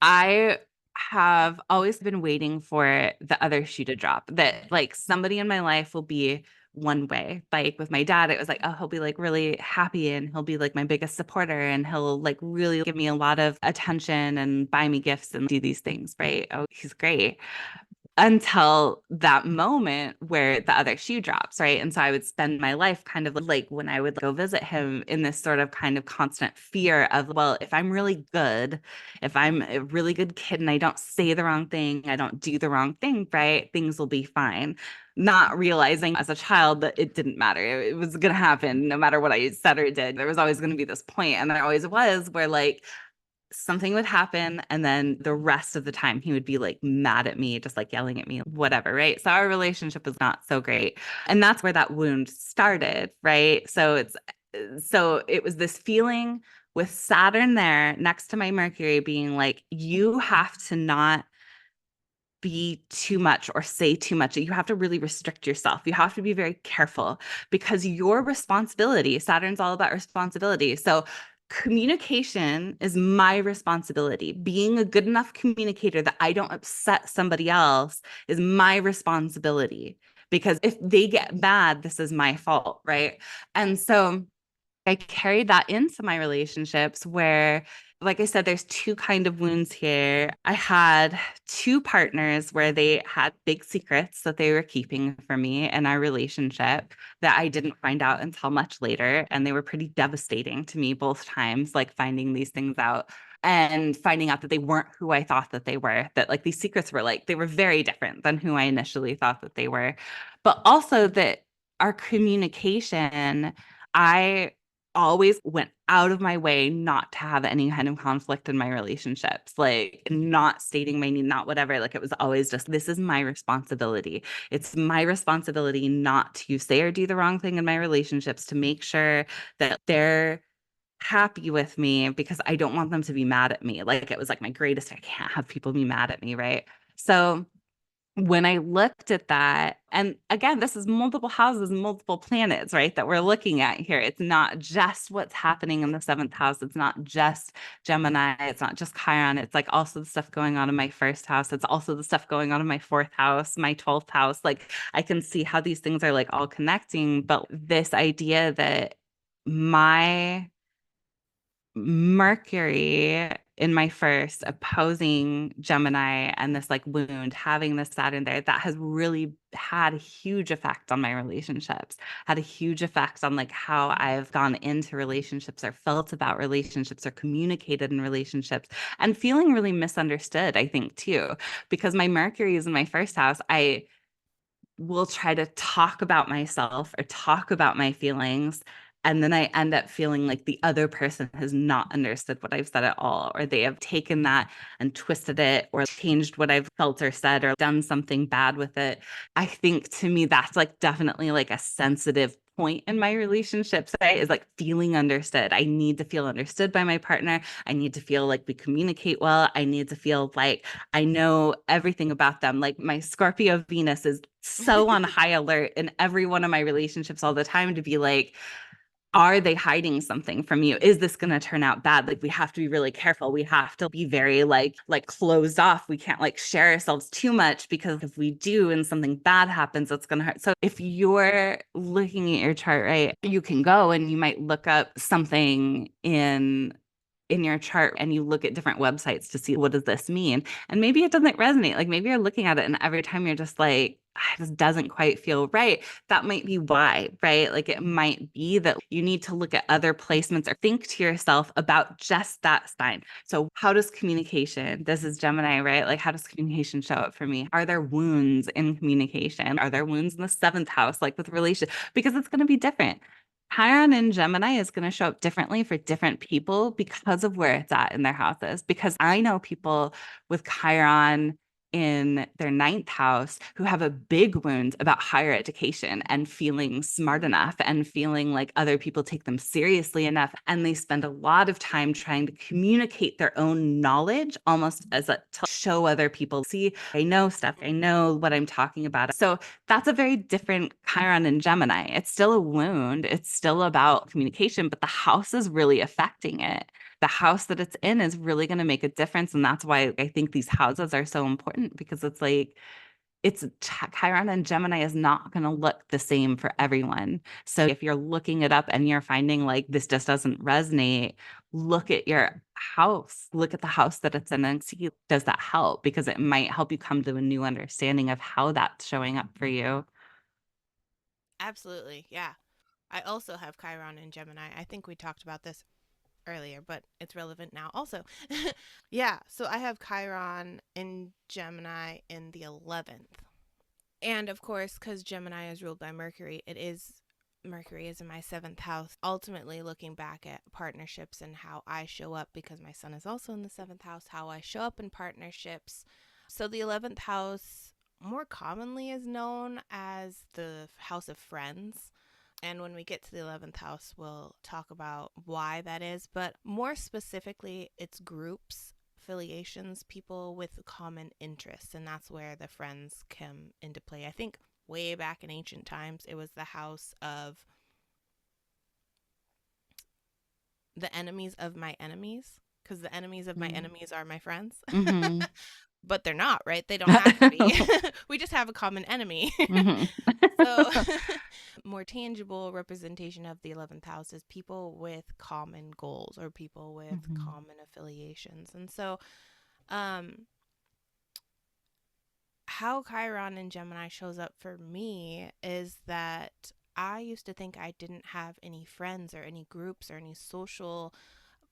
I have always been waiting for the other shoe to drop, that like somebody in my life will be one way. Like with my dad, it was like, oh, he'll be like really happy and he'll be like my biggest supporter and he'll like really give me a lot of attention and buy me gifts and do these things, right? Oh, he's great until that moment where the other shoe drops, right? And so I would spend my life kind of like when I would go visit him in this sort of kind of constant fear of, well, if I'm really good, if I'm a really good kid and I don't say the wrong thing, I don't do the wrong thing, right? Things will be fine. Not realizing as a child that it didn't matter. It was going to happen no matter what I said or did. There was always going to be this point, and there always was, where like something would happen and then the rest of the time he would be like mad at me, just like yelling at me, whatever, right? So our relationship was not so great, and that's where that wound started, right? So it was this feeling with Saturn there next to my Mercury being like, you have to not be too much or say too much. You have to really restrict yourself. You have to be very careful because your responsibility, Saturn's all about responsibility. So communication is my responsibility. Being a good enough communicator that I don't upset somebody else is my responsibility. Because if they get mad, this is my fault, right? And so I carried that into my relationships where, like I said, there's two kind of wounds here. I had two partners where they had big secrets that they were keeping from me in our relationship that I didn't find out until much later. And they were pretty devastating to me both times, like finding these things out and finding out that they weren't who I thought that they were, that like these secrets were like, they were very different than who I initially thought that they were. But also that our communication, I always went out of my way not to have any kind of conflict in my relationships, like not stating my need, not whatever. Like it was always just, this is my responsibility. It's my responsibility not to say or do the wrong thing in my relationships, to make sure that they're happy with me because I don't want them to be mad at me. Like it was like my greatest, I can't have people be mad at me, right? So when I looked at that, and again, this is multiple houses, multiple planets, right, that we're looking at here. It's not just what's happening in the seventh house. It's not just Gemini. It's not just Chiron. It's like also the stuff going on in my first house. It's also the stuff going on in my fourth house, my 12th house. Like I can see how these things are like all connecting. But this idea that my Mercury in my first opposing Gemini and this like wound, having this Saturn there, that has really had a huge effect on my relationships, had a huge effect on like how I've gone into relationships or felt about relationships or communicated in relationships, and feeling really misunderstood, I think, too, because my Mercury is in my first house. will try to talk about myself or talk about my feelings. And then I end up feeling like the other person has not understood what I've said at all, or they have taken that and twisted it or changed what I've felt or said or done something bad with it. I think to me, that's like definitely like a sensitive point in my relationships, right? Is like feeling understood. I need to feel understood by my partner. I need to feel like we communicate well. I need to feel like I know everything about them. Like my Scorpio Venus is so on high alert in every one of my relationships all the time to be like, are they hiding something from you? Is this going to turn out bad? Like we have to be really careful. We have to be very like closed off. We can't like share ourselves too much, because if we do and something bad happens, it's going to hurt. So if you're looking at your chart, right, you can go and you might look up something in your chart and you look at different websites to see what does this mean, and maybe it doesn't resonate. Like maybe you're looking at it and every time you're just like, this doesn't quite feel right. That might be why, right? Like it might be that you need to look at other placements or think to yourself about just that sign. So how does communication, this is Gemini, right? Like how does communication show up for me? Are there wounds in communication? Are there wounds in the seventh house, like with relation? Because it's going to be different. Chiron in Gemini is going to show up differently for different people because of where it's at in their houses. Because I know people with Chiron in their ninth house who have a big wound about higher education and feeling smart enough and feeling like other people take them seriously enough. And they spend a lot of time trying to communicate their own knowledge almost as a to show other people, see, I know stuff, I know what I'm talking about. So that's a very different Chiron in Gemini. It's still a wound, it's still about communication, but the house is really affecting it. The house that it's in is really going to make a difference. And that's why I think these houses are so important, because it's like, it's Chiron and Gemini is not going to look the same for everyone. So if you're looking it up and you're finding like this just doesn't resonate, look at your house, look at the house that it's in and see, does that help? Because it might help you come to a new understanding of how that's showing up for you. Absolutely. Yeah. I also have Chiron in Gemini. I think we talked about this earlier, but it's relevant now also. Yeah. So I have Chiron in Gemini in the 11th. And of course, because Gemini is ruled by Mercury, Mercury is in my seventh house. Ultimately, looking back at partnerships and how I show up, because my sun is also in the seventh house, how I show up in partnerships. So the 11th house more commonly is known as the house of friends. And when we get to the 11th house, we'll talk about why that is. But more specifically, it's groups, affiliations, people with common interests. And that's where the friends come into play. I think way back in ancient times, it was the house of the enemies of my enemies, because the enemies of my enemies are my friends. Mm-hmm. But they're not, right? They don't have to be. We just have a common enemy. Mm-hmm. So, more tangible representation of the 11th house is people with common goals or people with Mm-hmm. common affiliations. And so, um, how Chiron in Gemini shows up for me is that I used to think I didn't have any friends or any groups or any social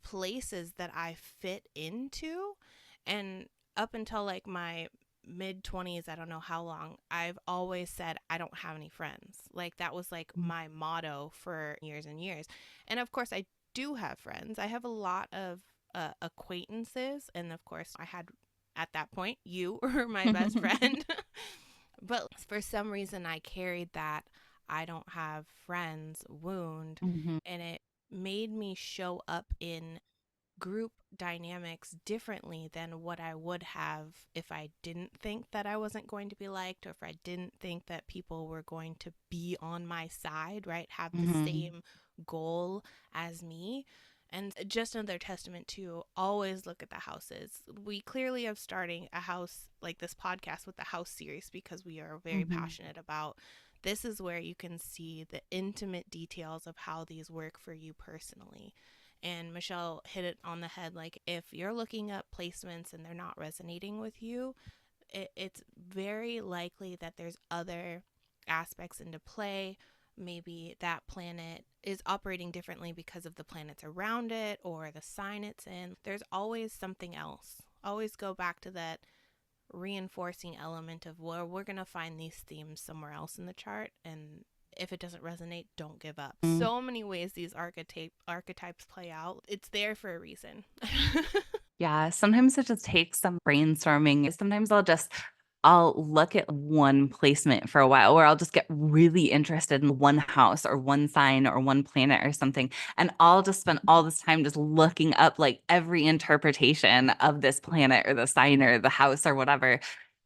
places that I fit into. And up until like my mid 20s, I don't know how long, I've always said I don't have any friends. Like that was like my motto for years and years. And of course, I do have friends. I have a lot of acquaintances. And of course, I had at that point, you were my best friend. But for some reason, I carried that I don't have friends wound, Mm-hmm. and it made me show up in group dynamics differently than what I would have if I didn't think that I wasn't going to be liked, or if I didn't think that people were going to be on my side, right? Have the Mm-hmm. same goal as me. And just another testament to always look at the houses. We clearly are starting a house like this podcast with the house series because we are very Mm-hmm. passionate about this is where you can see the intimate details of how these work for you personally. And Michelle hit it on the head. Like, if you're looking up placements and they're not resonating with you, it's very likely that there's other aspects into play. Maybe that planet is operating differently because of the planets around it or the sign it's in. There's always something else. Always go back to that. reinforcing element of where we're going to find these themes somewhere else in the chart, and if it doesn't resonate, don't give up. So many ways these archetypes play out. It's there for a reason. Yeah, sometimes it just takes some brainstorming. Sometimes I'll look at one placement for a while, or I'll just get really interested in one house or one sign or one planet or something. And I'll just spend all this time just looking up like every interpretation of this planet or the sign or the house or whatever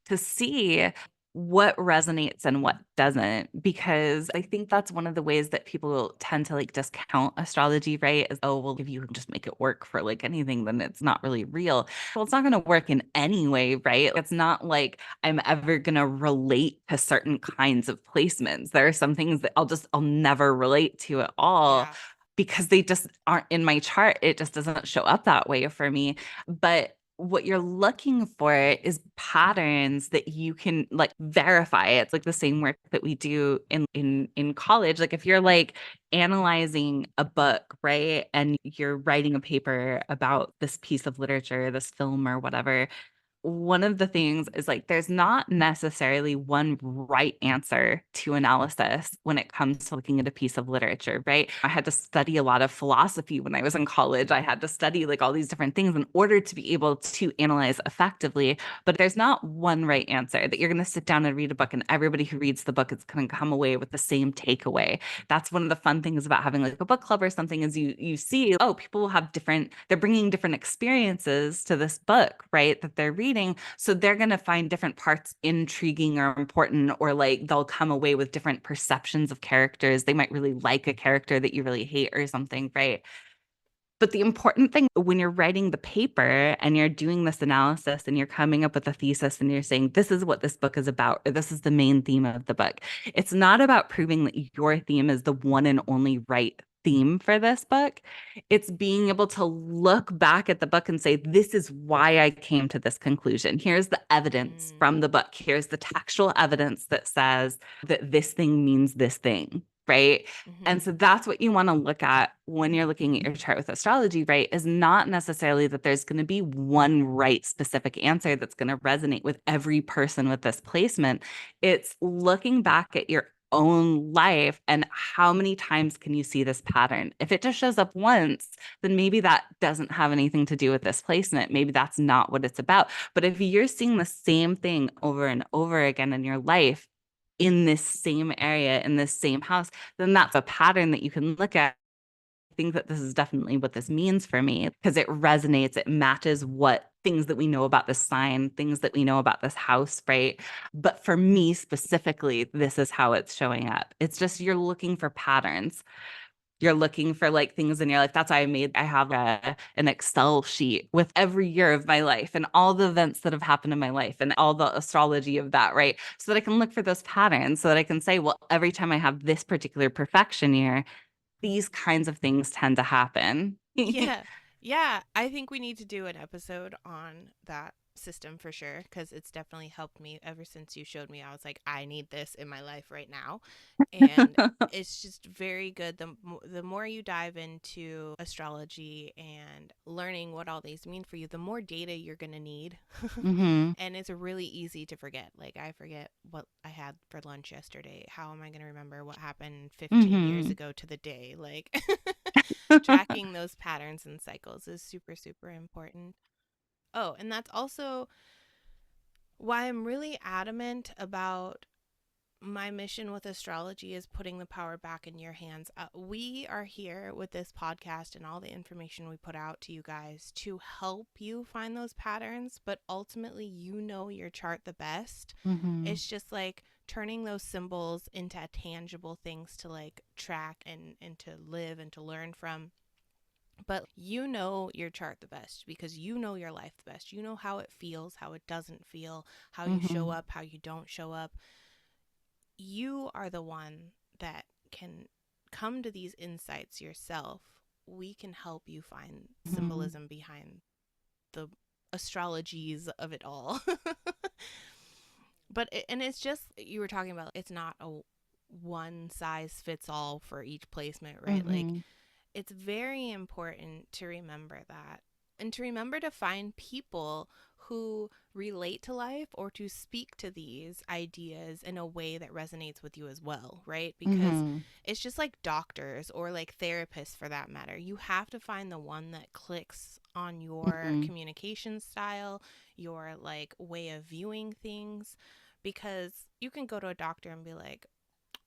to see what resonates and what doesn't, because I think that's one of the ways that people tend to like discount astrology, right? Is, oh, well, if you can just make it work for like anything, then it's not really real. Well, it's not going to work in any way, right? It's not like I'm ever going to relate to certain kinds of placements. There are some things that I'll never relate to at all Yeah. because they just aren't in my chart. It just doesn't show up that way for me. But what you're looking for is patterns that you can like verify. It's like the same work that we do in college. Like if you're like analyzing a book, right? And you're writing a paper about this piece of literature, this film or whatever, one of the things is like there's not necessarily one right answer to analysis when it comes to looking at a piece of literature, right? I had to study a lot of philosophy when I was in college. I had to study like all these different things in order to be able to analyze effectively. But there's not one right answer that you're going to sit down and read a book, and everybody who reads the book is going to come away with the same takeaway. That's one of the fun things about having like a book club or something is you see, oh, people will have different, they're bringing different experiences to this book, right? That they're reading. So they're going to find different parts intriguing or important, or like they'll come away with different perceptions of characters. They might really like a character that you really hate or something, right? But the important thing when you're writing the paper and you're doing this analysis and you're coming up with a thesis and you're saying, this is what this book is about, or this is the main theme of the book, it's not about proving that your theme is the one and only right theme for this book. It's being able to look back at the book and say, this is why I came to this conclusion. Here's the evidence Mm. from the book. Here's the textual evidence that says that this thing means this thing, right? Mm-hmm. And so that's what you want to look at when you're looking at your chart with astrology, right? Is not necessarily that there's going to be one right specific answer that's going to resonate with every person with this placement. It's looking back at your own life and how many times can you see this pattern? If it just shows up once, then maybe that doesn't have anything to do with this placement. Maybe that's not what it's about. But if you're seeing the same thing over and over again in your life, in this same area, in this same house, then that's a pattern that you can look at. I think that this is definitely what this means for me because it resonates, it matches what things that we know about this sign, things that we know about this house, right? But for me specifically, this is how it's showing up. It's just you're looking for patterns. You're looking for like things in your life. That's why I have an Excel sheet with every year of my life and all the events that have happened in my life and all the astrology of that, right? So that I can look for those patterns so that I can say, well, every time I have this particular perfection year, these kinds of things tend to happen. Yeah. Yeah. I think we need to do an episode on that system for sure because it's definitely helped me ever since you showed me. I was like, I need this in my life right now. And it's just very good. The more you dive into astrology and learning what all these mean for you, the more data you're going to need. Mm-hmm. And it's really easy to forget. Like, I forget what I had for lunch yesterday. How am I going to remember what happened 15 years Mm-hmm. ago to the day? Like, tracking those patterns and cycles is super, super important. Oh, and that's also why I'm really adamant about my mission with astrology is putting the power back in your hands. We are here with this podcast and all the information we put out to you guys to help you find those patterns, but ultimately, you know your chart the best. Mm-hmm. It's just like turning those symbols into tangible things to like track and to live and to learn from. But you know your chart the best because you know your life the best. You know how it feels, how it doesn't feel, how you show Mm-hmm. up, how you don't show up. You are the one that can come to these insights yourself. We can help you find Mm-hmm. symbolism behind the astrologies of it all. And it's just, you were talking about, it's not a one size fits all for each placement, right? Like, Mm-hmm. it's very important to remember that and to remember to find people who relate to life or to speak to these ideas in a way that resonates with you as well, right? Because Mm-hmm. it's just like doctors or like therapists for that matter. You have to find the one that clicks on your Mm-hmm. communication style, your like way of viewing things, because you can go to a doctor and be like,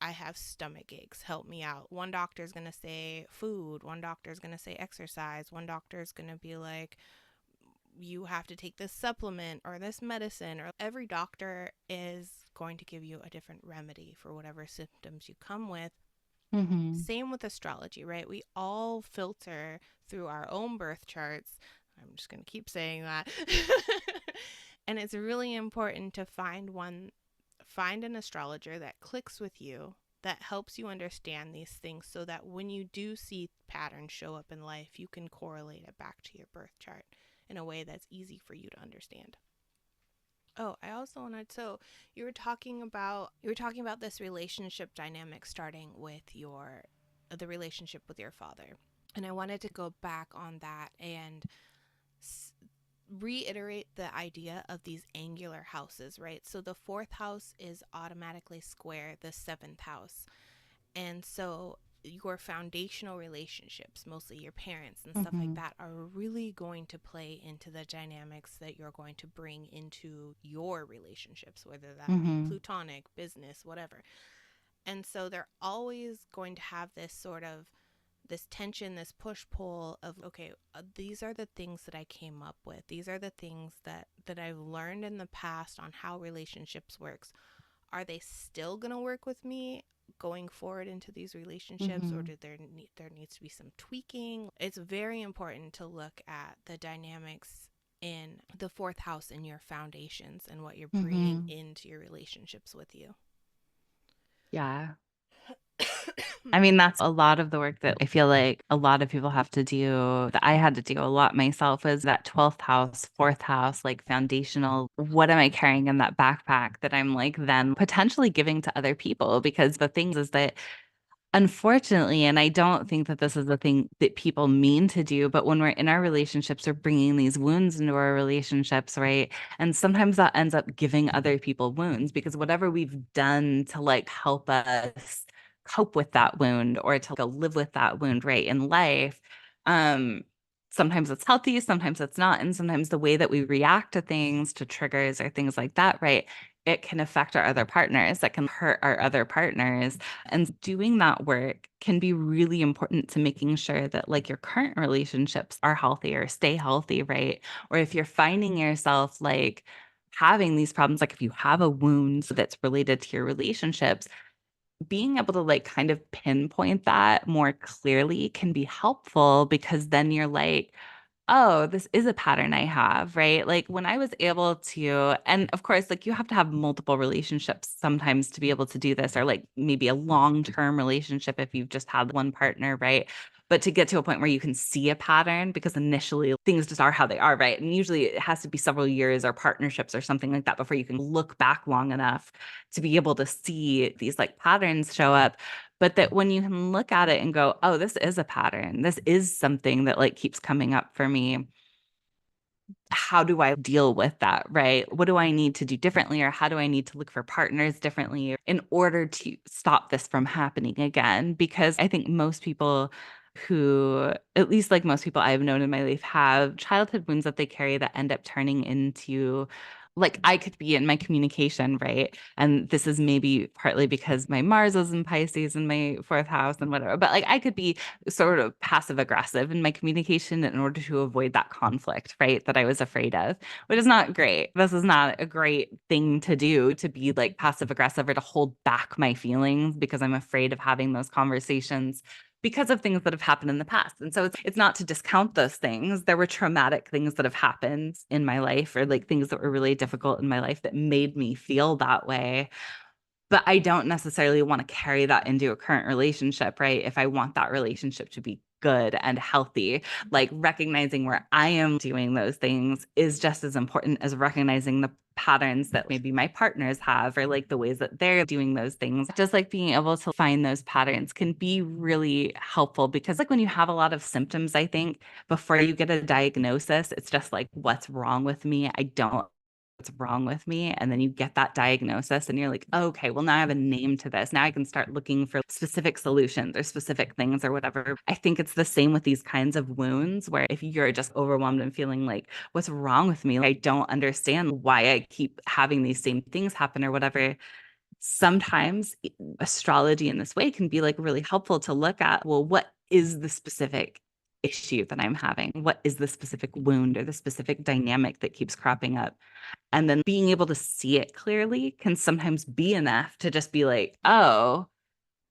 I have stomach aches, help me out. One doctor is going to say food, one doctor is going to say exercise, one doctor is going to be like, you have to take this supplement or this medicine, or every doctor is going to give you a different remedy for whatever symptoms you come with. Mm-hmm. Same with astrology, right? We all filter through our own birth charts. I'm just going to keep saying that. And it's really important to find an astrologer that clicks with you, that helps you understand these things, so that when you do see patterns show up in life, you can correlate it back to your birth chart in a way that's easy for you to understand. Oh, I also wanted, so you were talking about this relationship dynamic starting with your the relationship with your father. And I wanted to go back on that and s- reiterate the idea of these angular houses, right? So the fourth house is automatically square the seventh house. And so your foundational relationships, mostly your parents and stuff like Mm-hmm. that, are really going to play into the dynamics that you're going to bring into your relationships, whether that be Mm-hmm. platonic, business, whatever. And so they're always going to have this sort of this tension, this push pull of, okay, these are the things that I came up with. These are the things that I've learned in the past on how relationships works. Are they still going to work with me going forward into these relationships, or Mm-hmm. do there needs to be some tweaking? It's very important to look at the dynamics in the fourth house in your foundations and what you're bringing Mm-hmm. into your relationships with you. Yeah. I mean, that's a lot of the work that I feel like a lot of people have to do, that I had to do a lot myself, is that 12th house, fourth house, like foundational. What am I carrying in that backpack that I'm like then potentially giving to other people? Because the thing is that unfortunately, and I don't think that this is the thing that people mean to do, but when we're in our relationships, we're bringing these wounds into our relationships, right? And sometimes that ends up giving other people wounds because whatever we've done to like help us cope with that wound or to go live with that wound, right, in life, um, sometimes it's healthy, sometimes it's not. And sometimes the way that we react to things, to triggers or things like that, right, it can affect our other partners, that can hurt our other partners. And doing that work can be really important to making sure that like your current relationships are healthy or stay healthy, right? Or if you're finding yourself like having these problems, like if you have a wound that's related to your relationships, being able to like kind of pinpoint that more clearly can be helpful because then you're like, oh, this is a pattern I have, right? Like when I was able to, and of course, like you have to have multiple relationships sometimes to be able to do this, or like maybe a long-term relationship if you've just had one partner, right? But to get to a point where you can see a pattern, because initially things just are how they are, right? And usually it has to be several years or partnerships or something like that before you can look back long enough to be able to see these like patterns show up. But that when you can look at it and go, oh, this is a pattern, this is something that like keeps coming up for me, how do I deal with that, right? What do I need to do differently, or how do I need to look for partners differently in order to stop this from happening again? Because I think most people who, at least like most people I've known in my life, have childhood wounds that they carry that end up turning into, like, I could be in my communication, right? And this is maybe partly because my Mars is in Pisces in my fourth house and whatever, but like I could be sort of passive aggressive in my communication in order to avoid that conflict, right? That I was afraid of, which is not great. This is not a great thing to do, to be like passive aggressive or to hold back my feelings because I'm afraid of having those conversations because of things that have happened in the past. And so it's not to discount those things. There were traumatic things that have happened in my life, or like things that were really difficult in my life that made me feel that way. But I don't necessarily want to carry that into a current relationship, right? If I want that relationship to be good and healthy. Like recognizing where I am doing those things is just as important as recognizing the patterns that maybe my partners have, or like the ways that they're doing those things. Just like being able to find those patterns can be really helpful, because like when you have a lot of symptoms, I think before you get a diagnosis, it's just like, what's wrong with me? I don't what's wrong with me. And then you get that diagnosis and you're like, oh, okay, well, now I have a name to this. Now I can start looking for specific solutions or specific things or whatever. I think it's the same with these kinds of wounds, where if you're just overwhelmed and feeling like, what's wrong with me? I don't understand why I keep having these same things happen or whatever. Sometimes astrology in this way can be like really helpful to look at, well, what is the specific issue that I'm having? What is the specific wound or the specific dynamic that keeps cropping up? And then being able to see it clearly can sometimes be enough to just be like, oh,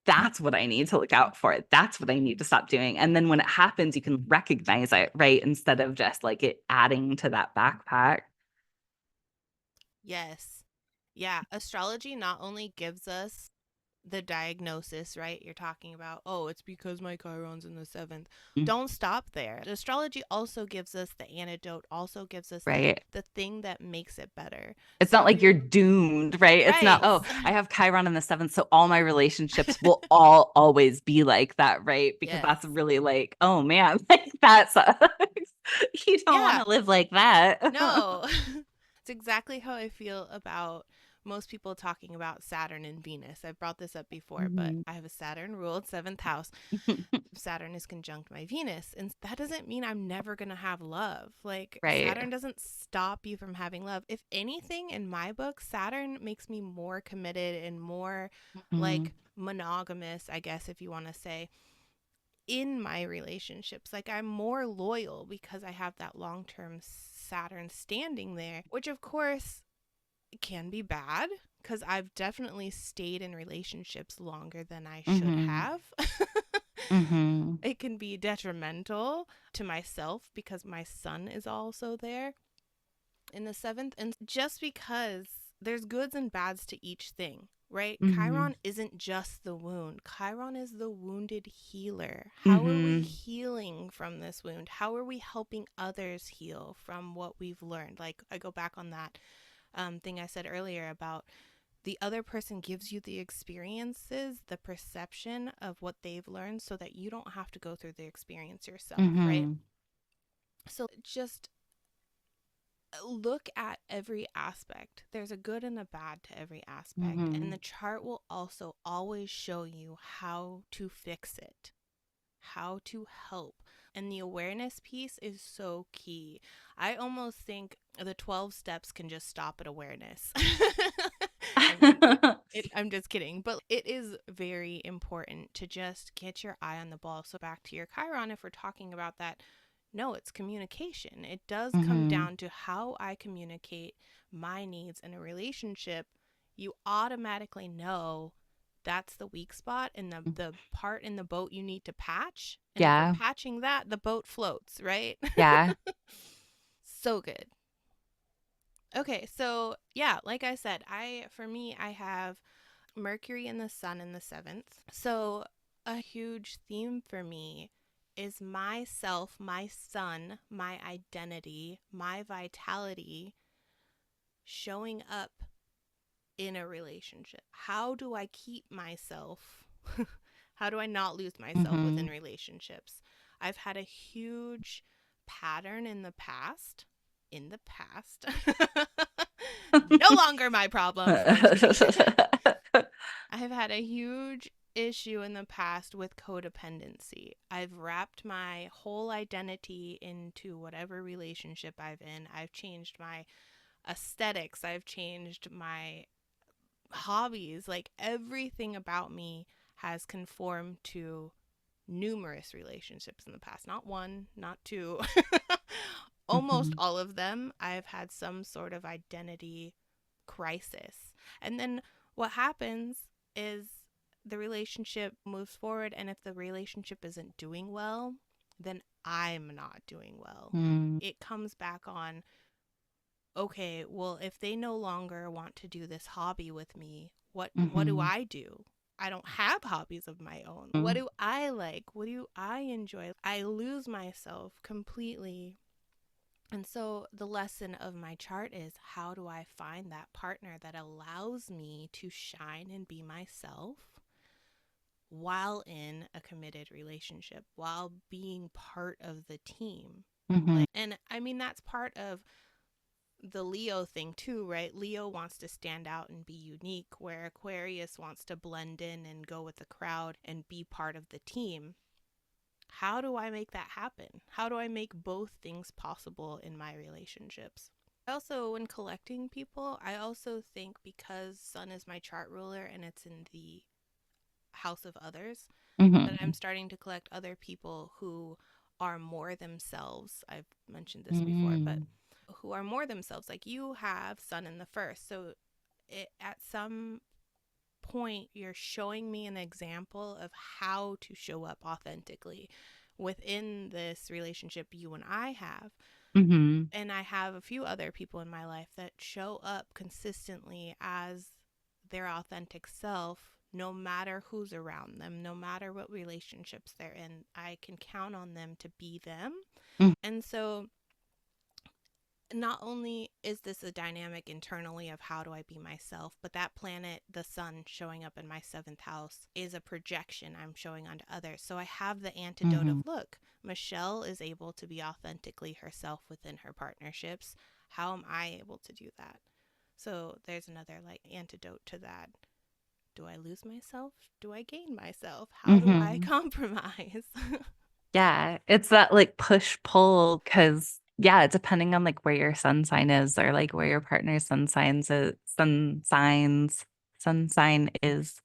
that's what I need to look out for. That's what I need to stop doing. And then when it happens, you can recognize it, right? Instead of just like it adding to that backpack. Yes. Yeah. Astrology not only gives us the diagnosis, right? You're talking about, oh, it's because my Chiron's in the seventh. Don't stop there. Astrology also gives us the antidote, also gives us Right. the thing that makes it better. It's not So, like you're doomed, right? It's not, right. oh, I have Chiron in the seventh, so all my relationships will all always be like that, right? Because Yes. that's really like, oh man, like that sucks. You don't want Yeah. to live like that. No. It's exactly how I feel about most people talking about Saturn and Venus. I've brought this up before, but Mhm. I have a Saturn ruled seventh house. Saturn is conjunct my Venus. And that doesn't mean I'm never going to have love. Like, Right. Saturn doesn't stop you from having love. If anything, in my book, Saturn makes me more committed and more Mhm. like monogamous, I guess, if you want to say, in my relationships. Like, I'm more loyal because I have that long term Saturn standing there, which, of course, can be bad because I've definitely stayed in relationships longer than I should Mhm. have. Mhm. It can be detrimental to myself because my son is also there in the seventh. And just because there's goods and bads to each thing, right? Mhm. Chiron isn't just the wound. Chiron is the wounded healer. How are we Mhm. healing from this wound? How are we helping others heal from what we've learned? Like, I go back on that thing I said earlier about the other person gives you the experiences, the perception of what they've learned so that you don't have to go through the experience yourself, right? Mhm. So just look at every aspect. There's a good and a bad to every aspect. And the Mhm. chart will also always show you how to fix it, how to help. And the awareness piece is so key. I almost think the 12 steps can just stop at awareness. I mean, I'm just kidding, but it is very important to just get your eye on the ball. So, back to your Chiron, if we're talking about that, no, it's communication. It does come Mhm. down to how I communicate my needs in a relationship. You automatically know that's the weak spot and the part in the boat you need to patch. And if we're Yeah. patching that, the boat floats, right? Yeah. So good. Okay, so yeah, like I said, for me I have Mercury and the Sun in the seventh. So a huge theme for me is myself, my sun, my identity, my vitality showing up in a relationship. How do I keep myself? How do I not lose myself within Mhm. relationships? I've had a huge pattern in the past. In the past. No longer my problem. No, I'm just kidding. I have had a huge issue in the past with codependency. I've wrapped my whole identity into whatever relationship I've in. I've changed my aesthetics. I've changed my hobbies. Like, everything about me has conformed to numerous relationships in the past. Not one, not two. Almost Mhm. all of them, I've had some sort of identity crisis. And then what happens is the relationship moves forward, and if the relationship isn't doing well, then I'm not doing well. Mhm. It comes back on, okay, well, if they no longer want to do this hobby with me, what do Mhm. I do? I don't have hobbies of my own. What do I like? What do I enjoy? I lose myself completely. And so the lesson of my chart is, how do I find that partner that allows me to shine and be myself while in a committed relationship, while being part of the team? Mm-hmm. And I mean, that's part of the Leo thing too, right? Leo wants to stand out and be unique, where Aquarius wants to blend in and go with the crowd and be part of the team. How do I make that happen? How do I make both things possible in my relationships? Also, when collecting people, I also think, because Sun is my chart ruler and it's in the house of others, that Mm-hmm. I'm starting to collect other people who are more themselves. I've mentioned this before, but Mm-hmm. who are more themselves. Like, you have Sun in the first. So at some point, you're showing me an example of how to show up authentically within this relationship you and I have. Mm-hmm. And I have a few other people in my life that show up consistently as their authentic self, no matter who's around them, no matter what relationships they're in. I can count on them to be them. And so, not only is this a dynamic internally of how do I be myself, but that planet, the sun showing up in my seventh house, is a projection I'm showing onto others. So I have the antidote Mm-hmm. of, look, Michelle is able to be authentically herself within her partnerships. How am I able to do that? So there's another like antidote to that. Do I lose myself? Do I gain myself? How do I Mm-hmm. compromise? Yeah, it's that like push pull because yeah, depending on like where your sun sign is or like where your partner's sun sign is.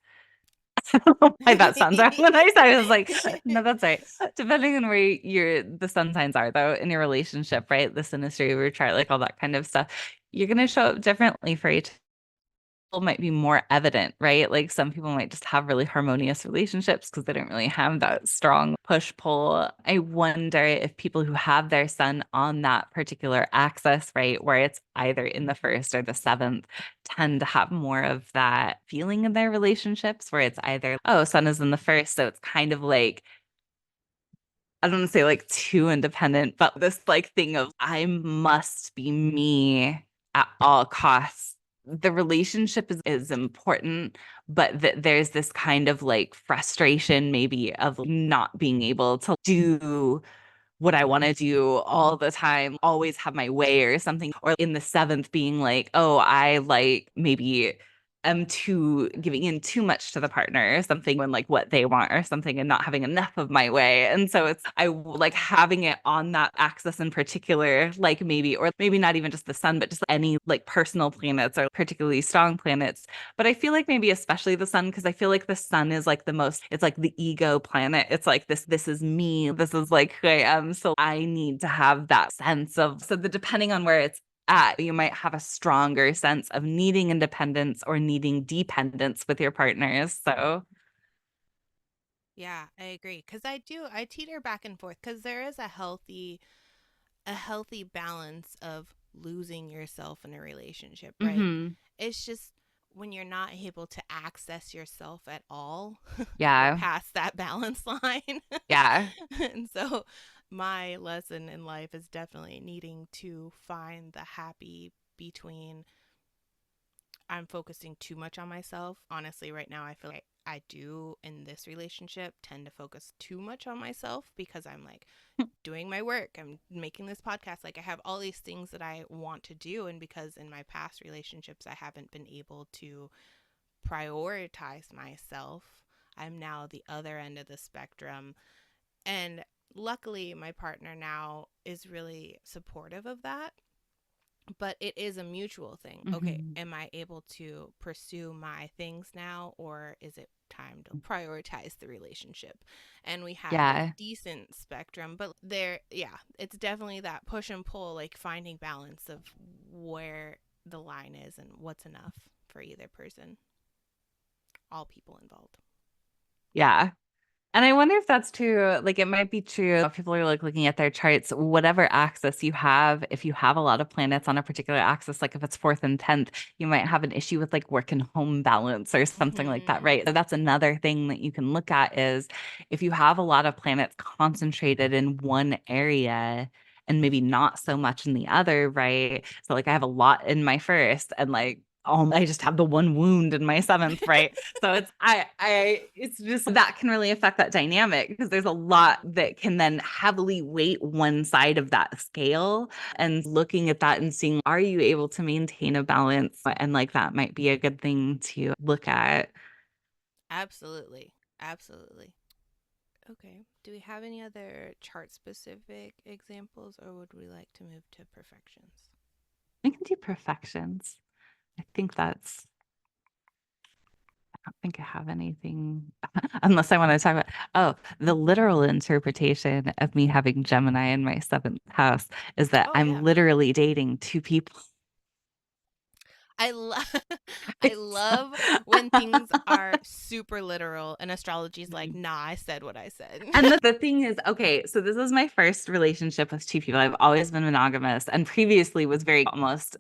Like that sounds right. When I said it, I was like, no, that's right. Depending on where the sun signs are though in your relationship, right? The synastry of your chart, like all that kind of stuff, you're gonna show up differently for each might be more evident, right? Like some people might just have really harmonious relationships because they don't really have that strong push pull. I wonder if people who have their sun on that particular axis, right, where it's either in the first or the seventh, tend to have more of that feeling in their relationships where it's either, oh, sun is in the first. So it's kind of like, I don't want to say like too independent, but this like thing of I must be me at all costs. The relationship is important, but that there's this kind of like frustration maybe of not being able to do what I want to do all the time, always have my way or something. Or in the seventh, being like, oh, I like maybe am too giving in too much to the partner or something when like what they want or something and not having enough of my way. And so it's, I like having it on that axis in particular, like maybe, or maybe not even just the sun, but just any like personal planets or particularly strong planets. But I feel like maybe especially the sun, because I feel like the sun is like the most, it's like the ego planet. It's like this is me. This is like who I am. So I need to have that sense of, so the depending on where it's at, you might have a stronger sense of needing independence or needing dependence with your partners. So, Yeah, I agree. Because I teeter back and forth because there is a healthy balance of losing yourself in a relationship, right? hmm, It's just when you're not able to access yourself at all, you're yeah, past that balance line. yeah, And so my lesson in life is definitely needing to find the happy between, I'm focusing too much on myself. Honestly, right now, I feel like I do in this relationship tend to focus too much on myself because I'm like doing my work, I'm making this podcast. Like, I have all these things that I want to do. And because in my past relationships, I haven't been able to prioritize myself, I'm now the other end of the spectrum. And luckily, my partner now is really supportive of that, but it is a mutual thing. Okay, hmm, am I able to pursue my things now, or is it time to prioritize the relationship? And we have a yeah. decent spectrum, but there, yeah, it's definitely that push and pull, like finding balance of where the line is and what's enough for either person, all people involved. Yeah. And I wonder if that's true. Like it might be true if people are like looking at their charts, whatever axis you have, if you have a lot of planets on a particular axis, like if it's fourth and 10th, you might have an issue with like work and home balance or something like that, right? So that's another thing that you can look at is if you have a lot of planets concentrated in one area and maybe not so much in the other, right? So like I have a lot in my first and like I just have the one wound in my seventh, right? So it's just that can really affect that dynamic because there's a lot that can then heavily weight one side of that scale and looking at that and seeing, are you able to maintain a balance? And like that might be a good thing to look at. Absolutely. Absolutely. Okay. Do we have any other chart specific examples or would we like to move to perfections? I can do perfections. I think that's don't think I have anything unless I want to talk about the literal interpretation of me having Gemini in my seventh house is that Oh, I'm yeah. literally dating two people. I love I love when things are super literal and astrology's like, nah, I said what I said. And the thing is, okay, so this is my first relationship with two people. I've always been monogamous and previously was very almost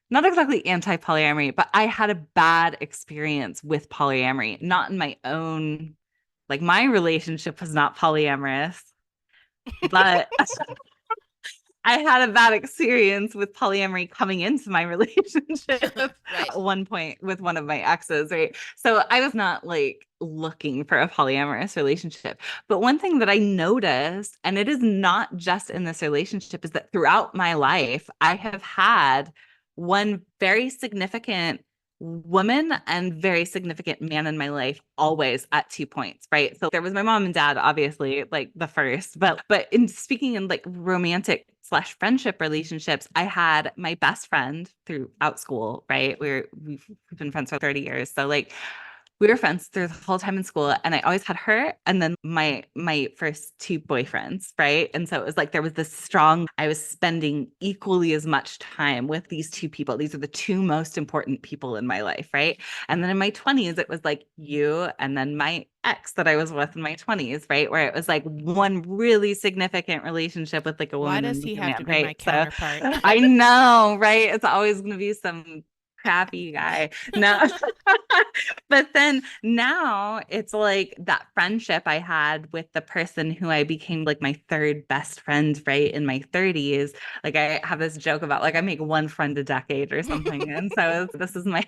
not exactly anti-polyamory, but I had a bad experience with polyamory, not in my own, like my relationship was not polyamorous, but I had a bad experience with polyamory coming into my relationship Right. at one point with one of my exes, right? So I was not like looking for a polyamorous relationship. But one thing that I noticed, and it is not just in this relationship, is that throughout my life, I have had one very significant woman and very significant man in my life always at 2 points, right? So there was my mom and dad, obviously, like the first, but in speaking in like romantic slash friendship relationships, I had my best friend throughout school, right? We've been friends for 30 years. So like we were friends through the whole time in school and I always had her and then my first two boyfriends, right? And so it was like there was this strong I was spending equally as much time with these two people. These are the two most important people in my life, right? And then in my 20s it was like you and then my ex that I was with in my 20s, right? Where it was like one really significant relationship with like a Why woman does and he like a have to man, be my right? So counterpart? I know, right? It's always going to be some crappy guy. No. But then now it's like that friendship I had with the person who I became like my third best friend, right, in my 30s. Like I have this joke about like I make one friend a decade or something. And so this is my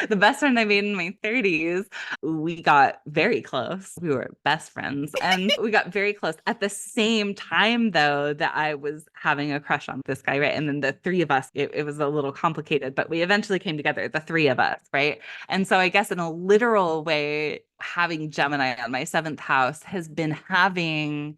the best friend I made in my 30s. We got very close. We were best friends and we got very close at the same time, though, that I was having a crush on this guy, right? And then the three of us, it was a little complicated, but we eventually came together, the three of us, right? And so I guess in a literal way, having Gemini on my seventh house has been having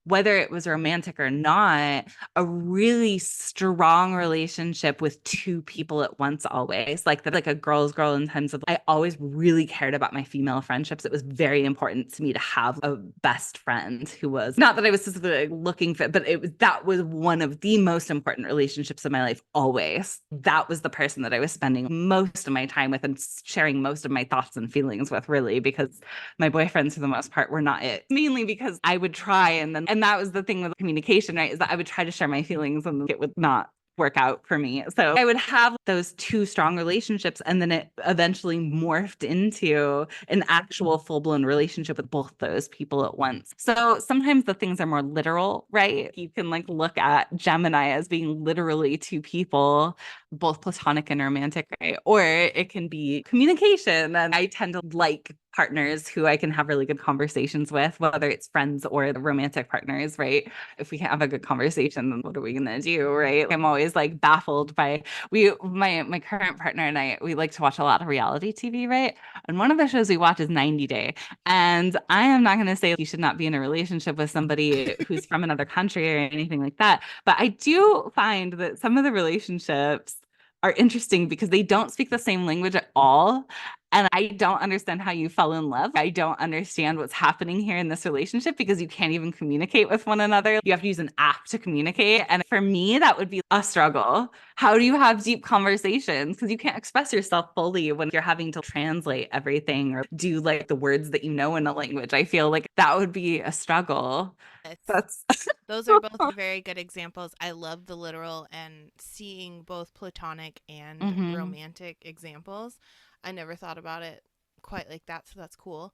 whether it was romantic or not, a really strong relationship with two people at once always. Like that, like a girl's girl in terms of I always really cared about my female friendships. It was very important to me to have a best friend who was not that I was specifically like, looking for, but it was that was one of the most important relationships in my life always. That was the person that I was spending most of my time with and sharing most of my thoughts and feelings with, really, because my boyfriends for the most part were not it. Mainly because I would try and that was the thing with communication, right? Is that I would try to share my feelings and it would not work out for me. So I would have those two strong relationships and then it eventually morphed into an actual full-blown relationship with both those people at once. So sometimes the things are more literal, right? You can like look at Gemini as being literally two people, both platonic and romantic, right? Or it can be communication. And I tend to like partners who I can have really good conversations with, whether it's friends or the romantic partners, right? If we can have a good conversation, then what are we gonna do, right? I'm always like baffled by my current partner and I we like to watch a lot of reality TV, right? And one of the shows we watch is 90 Day. And I am not gonna say you should not be in a relationship with somebody who's from another country or anything like that. But I do find that some of the relationships are interesting because they don't speak the same language at all And I don't understand how you fell in love. I don't understand what's happening here in this relationship because you can't even communicate with one another. You have to use an app to communicate. And for me, that would be a struggle. How do you have deep conversations? Because you can't express yourself fully when you're having to translate everything or do like the words that you know in a language. I feel like that would be a struggle. It's, That's those are both very good examples. I love the literal and seeing both platonic and hmm romantic examples. I never thought about it quite like that, so that's cool.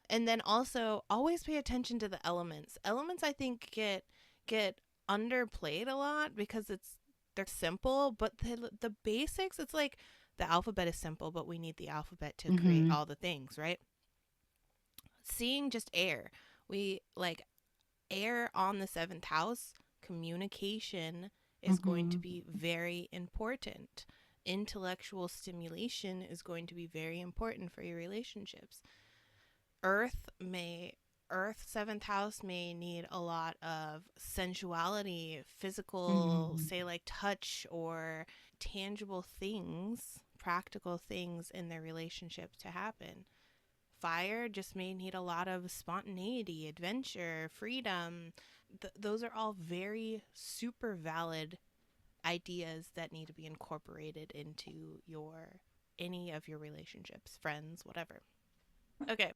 And then also always pay attention to the elements. Elements I think get underplayed a lot because they're simple, but the basics, it's like the alphabet is simple, but we need the alphabet to create hmm all the things, right? Seeing just air. We like air on the seventh house, communication is going to hmm be very important. Intellectual stimulation is going to be very important for your relationships. Earth may Earth seventh house may need a lot of sensuality, physical, hmm say like touch or tangible things, practical things in their relationship to happen. Fire just may need a lot of spontaneity, adventure, freedom. Those are all very super valid ideas that need to be incorporated into your any of your relationships, friends, whatever. Okay.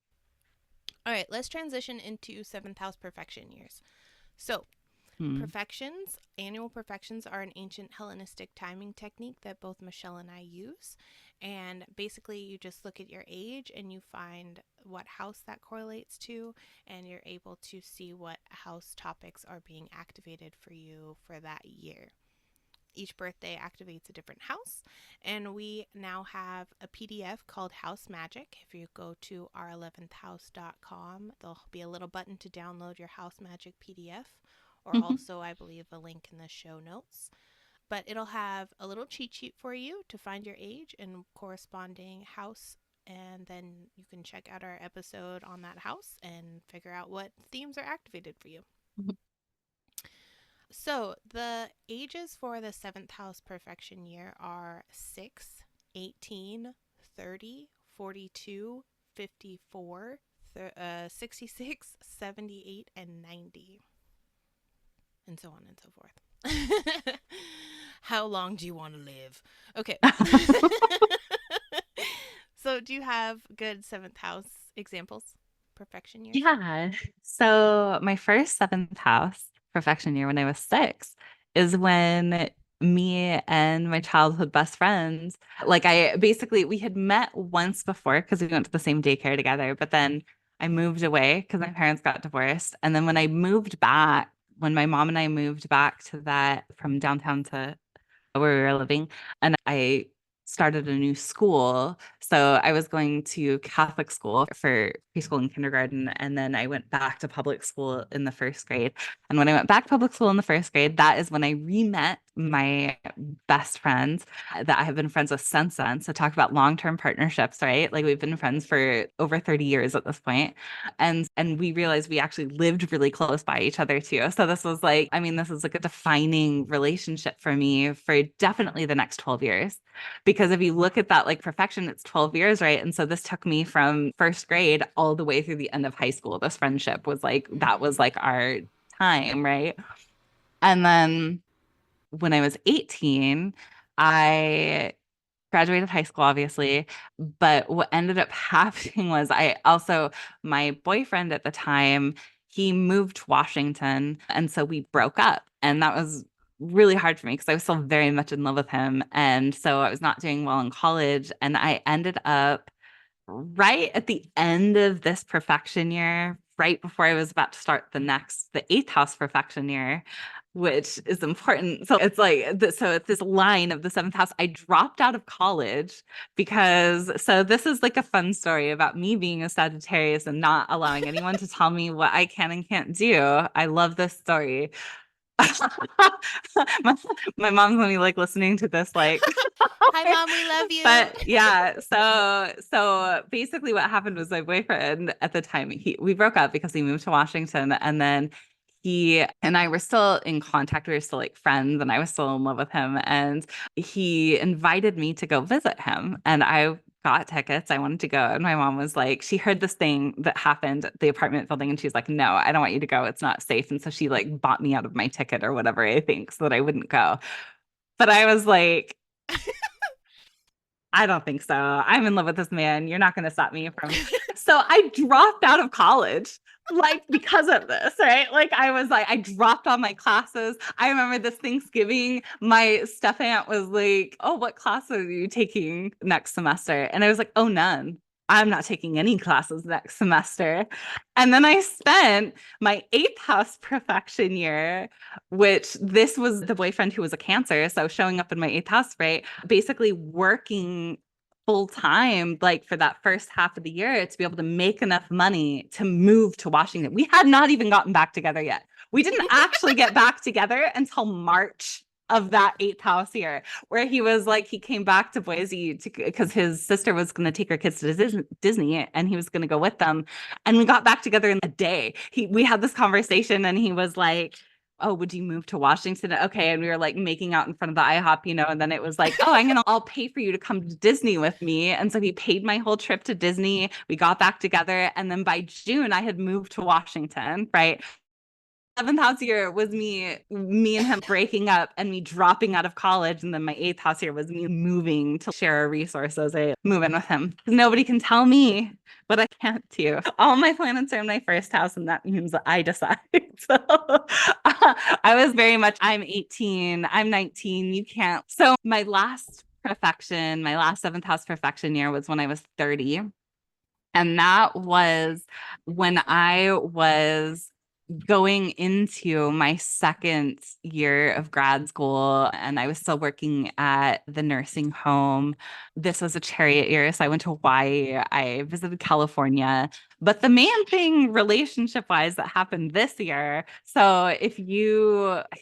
All right, let's transition into seventh house perfection years. So, perfections, annual perfections, are an ancient Hellenistic timing technique that both Michelle and I use. And basically, you just look at your age and you find what house that correlates to, and you're able to see what house topics are being activated for you for that year. Each birthday activates a different house, and we now have a PDF called House Magic. If you go to our11thhouse.com, there'll be a little button to download your House Magic PDF, or also, I believe, a link in the show notes. But it'll have a little cheat sheet for you to find your age and corresponding house, and then you can check out our episode on that house and figure out what themes are activated for you. So the ages for the seventh house perfection year are 6, 18, 30, 42, 54, 66, 78, and 90, and so on and so forth. How long do you want to live? Okay. So, do you have good seventh house examples? Perfection years? Yeah. So my first seventh house perfection year when I was 6 is when me and my childhood best friends, like I basically we had met once before because we went to the same daycare together, but then I moved away because my parents got divorced. And then when I moved back, when my mom and I moved back to that from downtown to where we were living, and I started a new school. So I was going to Catholic school for preschool and kindergarten, and then I went back to public school in the first grade. And when I went back to public school in the first grade, that is when I re-met my best friends that I have been friends with since then. So talk about long-term partnerships, right? Like we've been friends for over 30 years at this point. And we realized we actually lived really close by each other too. So this was like, I mean, this is like a defining relationship for me for definitely the next 12 years. Because if you look at that like perfection, it's 12 years, right? And so this took me from first grade all the way through the end of high school. This friendship was like, that was like our time, right? And then when I was 18, I graduated high school, obviously. But what ended up happening was my boyfriend at the time, he moved to Washington. And so we broke up. And that was really hard for me because I was still very much in love with him. And so I was not doing well in college. And I ended up right at the end of this perfection year, right before I was about to start the eighth house perfection year, which is important. So it's like, so it's this line of the seventh house. I dropped out of college so this is like a fun story about me being a Sagittarius and not allowing anyone to tell me what I can and can't do. I love this story. my, my mom's gonna be like listening to this, like, Hi, Mom, we love you. but yeah, so basically what happened was my boyfriend at the time, we broke up because he moved to Washington, and then he and I were still in contact. We were still like friends, and I was still in love with him. And he invited me to go visit him. And I got tickets. I wanted to go. And my mom was like, she heard this thing that happened at the apartment building and she was like, no, I don't want you to go. It's not safe. And so she like bought me out of my ticket or whatever, I think, so that I wouldn't go. But I was like, I don't think so. I'm in love with this man. You're not going to stop me from. So I dropped out of college, like because of this, right? Like I was like, I dropped all my classes. I remember this Thanksgiving, my step aunt was like, oh, what classes are you taking next semester? And I was like, oh, none. I'm not taking any classes next semester. And then I spent my eighth house perfection year, which this was the boyfriend who was a Cancer. So showing up in my eighth house, right? Basically working full time, like for that first half of the year to be able to make enough money to move to Washington. We had not even gotten back together yet. We didn't actually get back together until March of that eighth house year, where he was like, he came back to Boise because his sister was going to take her kids to Disney and he was going to go with them. And we got back together in a day. We had this conversation and he was like, oh, would you move to Washington? Okay. And we were like making out in front of the IHOP, and then it was like, oh, I'll pay for you to come to Disney with me. And so he paid my whole trip to Disney. We got back together. And then by June, I had moved to Washington, right? Seventh house year was me and him breaking up and me dropping out of college. And then my eighth house year was me moving to share our resources. I move in with him. Nobody can tell me what I can't do. All my planets are in my first house, and that means that I decide. So I was very much, I'm 18, I'm 19, you can't. So my last perfection, my last seventh house perfection year was when I was 30. And that was when I was going into my second year of grad school and I was still working at the nursing home. This was a chariot year. So I went to Hawaii. I visited California. But the main thing relationship wise that happened this year. So I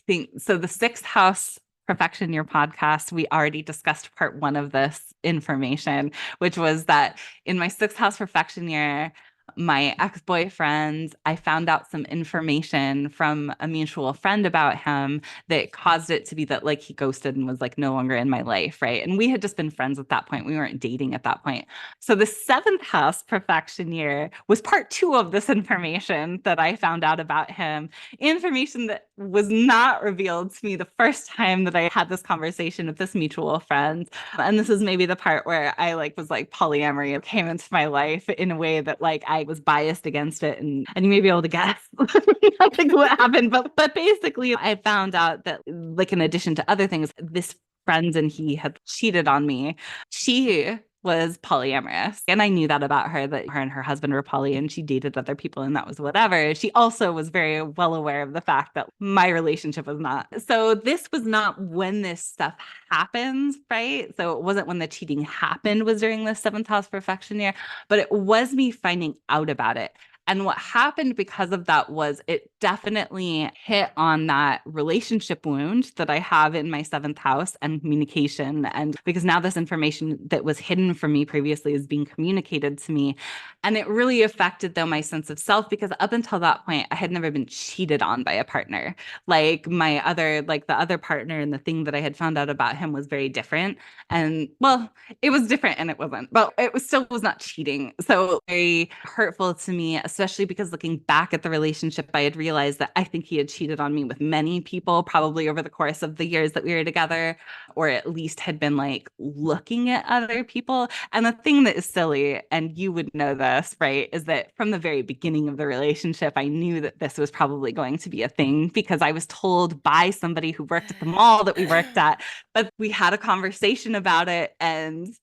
think, so the sixth house perfection year podcast, we already discussed part one of this information, which was that in my sixth house perfection year, my ex-boyfriend, I found out some information from a mutual friend about him that caused it to be that like he ghosted and was like no longer in my life, right? And we had just been friends at that point. We weren't dating at that point. So the seventh house perfection year was part two of this information that I found out about him, information that was not revealed to me the first time that I had this conversation with this mutual friend. And this is maybe the part where I was like polyamory came into my life in a way that like I was biased against it, and you may be able to guess like what happened. But basically I found out that like in addition to other things, this friend and he had cheated on me. She was polyamorous. And I knew that about her, that her and her husband were poly and she dated other people and that was whatever. She also was very well aware of the fact that my relationship was not. So this was not when this stuff happened, right? So it wasn't when the cheating happened was during the seventh house perfection year, but it was me finding out about it. And what happened because of that was it definitely hit on that relationship wound that I have in my seventh house and communication. And because now this information that was hidden from me previously is being communicated to me. And it really affected, though, my sense of self, because up until that point, I had never been cheated on by a partner. Like the other partner and the thing that I had found out about him was very different. And well, it was different and it wasn't, but it was still was not cheating. So very hurtful to me, especially because looking back at the relationship, I had realized that I think he had cheated on me with many people, probably over the course of the years that we were together, or at least had been like looking at other people. And the thing that is silly, and you would know this, right, is that from the very beginning of the relationship, I knew that this was probably going to be a thing because I was told by somebody who worked at the mall that we worked at, but we had a conversation about it. And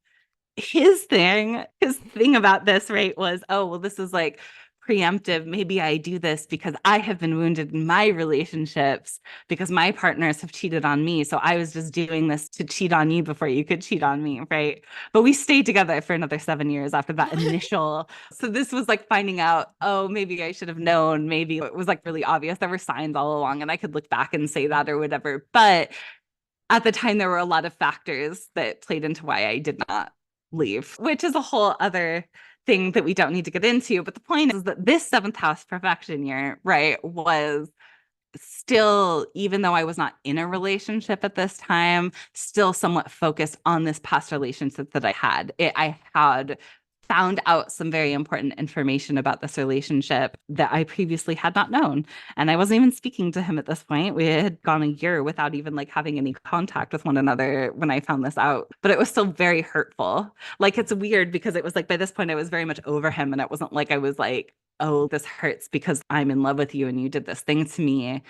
his thing about this, right, was, oh, well, this is like preemptive. Maybe I do this because I have been wounded in my relationships because my partners have cheated on me. So I was just doing this to cheat on you before you could cheat on me, right? But we stayed together for another 7 years after that initial. So this was like finding out, oh, maybe I should have known. Maybe it was like really obvious. There were signs all along, and I could look back and say that or whatever. But at the time, there were a lot of factors that played into why I did not leave, which is a whole other thing that we don't need to get into. But the point is that this seventh house perfection year, right, was still, even though I was not in a relationship at this time, still somewhat focused on this past relationship that I had. I had found out some very important information about this relationship that I previously had not known. And I wasn't even speaking to him at this point. We had gone a year without even like having any contact with one another when I found this out. But it was still very hurtful. Like it's weird because it was like by this point I was very much over him and it wasn't like I was like, oh, this hurts because I'm in love with you and you did this thing to me.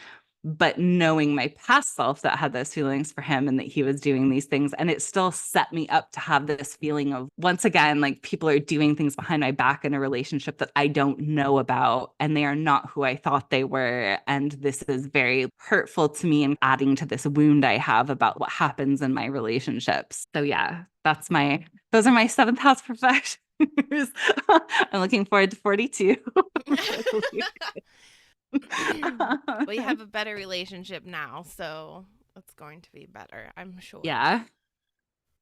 But knowing my past self that had those feelings for him and that he was doing these things, and it still set me up to have this feeling of once again, like people are doing things behind my back in a relationship that I don't know about, and they are not who I thought they were. And this is very hurtful to me and adding to this wound I have about what happens in my relationships. So, yeah, those are my seventh house perfections. I'm looking forward to 42. Well, you have a better relationship now, so it's going to be better, I'm sure. Yeah.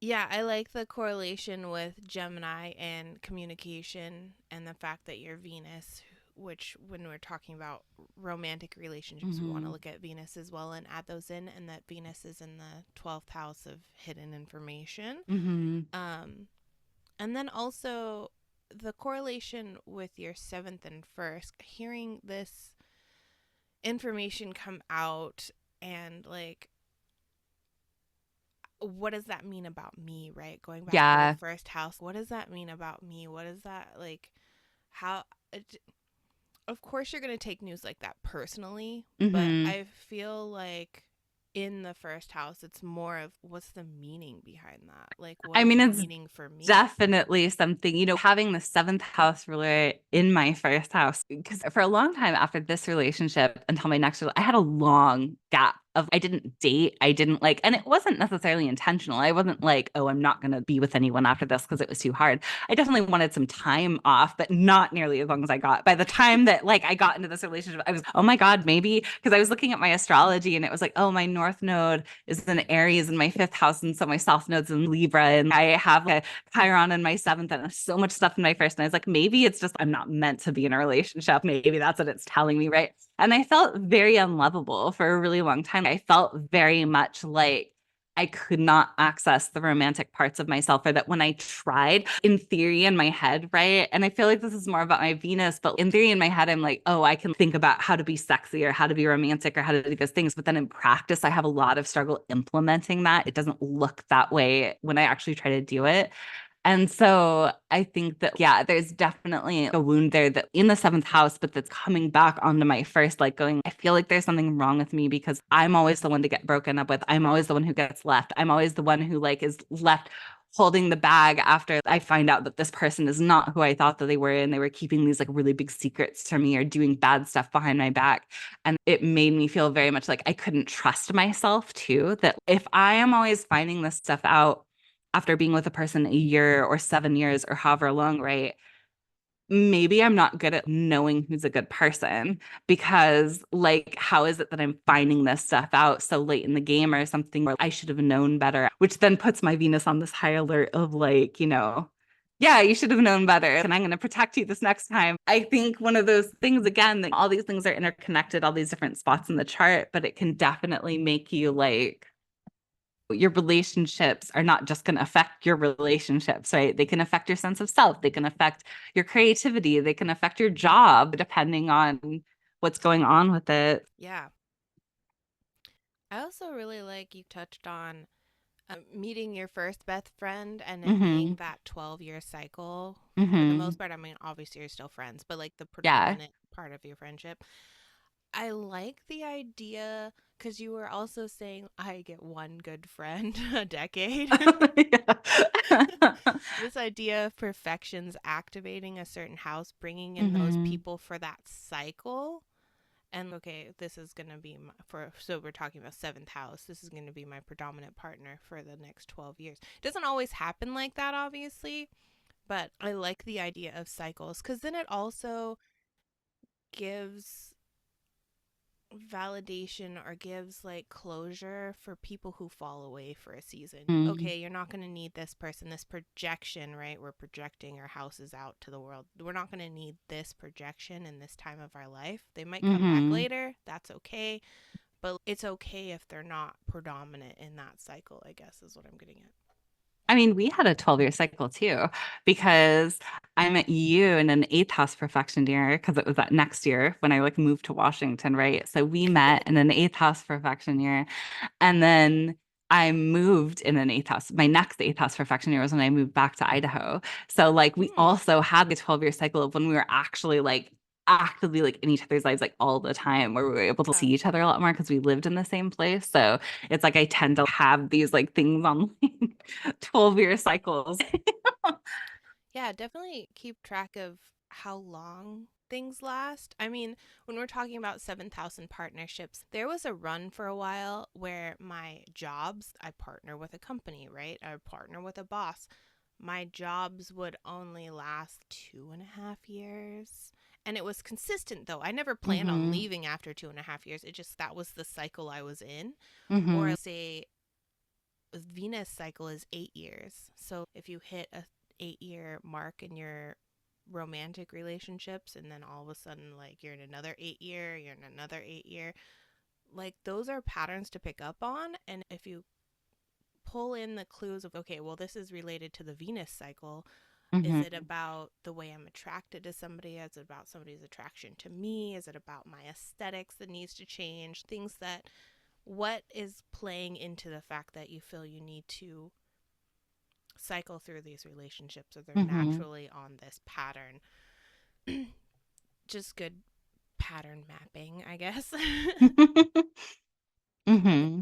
Yeah, I like the correlation with Gemini and communication and the fact that your Venus, which when we're talking about romantic relationships, we want to Mm-hmm. look at Venus as well and add those in, and that Venus is in the 12th house of hidden information. Mm-hmm. Um, and then also the correlation with your seventh and first, hearing this information come out and like what does that mean about me, right? Going back to the Yeah. first house, what does that mean about me? What is that like? How, of course, you're going to take news like that personally, but Mm-hmm. I feel like in the first house, it's more of what's the meaning behind that? Like, what I is mean, the it's meaning for me? definitely something, having the seventh house ruler in my first house. Because for a long time after this relationship until my next, I had a long gap of I didn't date. I didn't like, and it wasn't necessarily intentional. I wasn't like, oh, I'm not going to be with anyone after this because it was too hard. I definitely wanted some time off, but not nearly as long as I got. By the time that like I got into this relationship, I was, oh my God, maybe because I was looking at my astrology and it was like, oh, my North Node is in Aries in my fifth house. And so my South Node's in Libra. And I have a Chiron in my seventh and so much stuff in my first. And I was like, maybe it's just I'm not meant to be in a relationship. Maybe that's what it's telling me, right? And I felt very unlovable for a really long time. I felt very much like I could not access the romantic parts of myself, or that when I tried, in theory, in my head, right? And I feel like this is more about my Venus, but in theory, in my head, I'm like, oh, I can think about how to be sexy or how to be romantic or how to do those things. But then in practice, I have a lot of struggle implementing that. It doesn't look that way when I actually try to do it. And so I think that, yeah, there's definitely a wound there that in the seventh house, but that's coming back onto my first, like going, I feel like there's something wrong with me because I'm always the one to get broken up with. I'm always the one who gets left. I'm always the one who like is left holding the bag after I find out that this person is not who I thought that they were. And they were keeping these like really big secrets from me or doing bad stuff behind my back. And it made me feel very much like I couldn't trust myself too, that if I am always finding this stuff out, after being with a person a year or 7 years or however long, right? Maybe I'm not good at knowing who's a good person because, like, how is it that I'm finding this stuff out so late in the game or something where I should have known better, which then puts my Venus on this high alert of, like, yeah, you should have known better. And I'm going to protect you this next time. I think one of those things, again, that all these things are interconnected, all these different spots in the chart, but it can definitely make you like, your relationships are not just going to affect your relationships, right? They can affect your sense of self. They can affect your creativity. They can affect your job depending on what's going on with it. Yeah. I also really like you touched on meeting your first best friend and it Mm-hmm. being that 12-year cycle. For the Mm-hmm. most part, I mean, obviously you're still friends, but like the Yeah. predominant part of your friendship. I like the idea because you were also saying I get one good friend a decade. Yeah. This idea of perfections activating a certain house, bringing in those Mm-hmm. people for that cycle. And okay, this is going to be so we're talking about seventh house. This is going to be my predominant partner for the next 12 years. It doesn't always happen like that, obviously, but I like the idea of cycles because then it also gives validation or gives like closure for people who fall away for a season. Mm. Okay, you're not going to need this person, this projection, right? We're projecting our houses out to the world. We're not going to need this projection in this time of our life. They might come back Mm-hmm. later. That's okay. But it's okay if they're not predominant in that cycle, I guess is what I'm getting at. I mean, we had a 12-year cycle too, because I met you in an eighth house perfection year because it was that next year when I like moved to Washington, right? So we met in an eighth house perfection year. And then I moved in an eighth house. My next eighth house perfection year was when I moved back to Idaho. So like we Hmm. also had the 12-year cycle of when we were actually like actively like in each other's lives like all the time, where we were able to see Yeah. each other a lot more because we lived in the same place. So it's like I tend to have these like things on like 12-year cycles. Yeah, definitely keep track of how long things last. I mean, when we're talking about 7,000 partnerships, there was a run for a while where my jobs, I partner with a company, right? I partner with a boss. My jobs would only last 2.5 years. And it was consistent though. I never planned on Mm-hmm. leaving after 2.5 years. It just, that was the cycle I was in. Mm-hmm. Or say Venus cycle is 8 years. So if you hit a 8 year mark in your romantic relationships and then all of a sudden like you're in another 8 year, you're in another 8 year, like those are patterns to pick up on. And if you pull in the clues of, okay, well, this is related to the Venus cycle. Is Mm-hmm. it about the way I'm attracted to somebody? Is it about somebody's attraction to me? Is it about my aesthetics that needs to change? Things that, what is playing into the fact that you feel you need to cycle through these relationships or they're Mm-hmm. naturally on this pattern? Just good pattern mapping, I guess. Okay. Mm-hmm.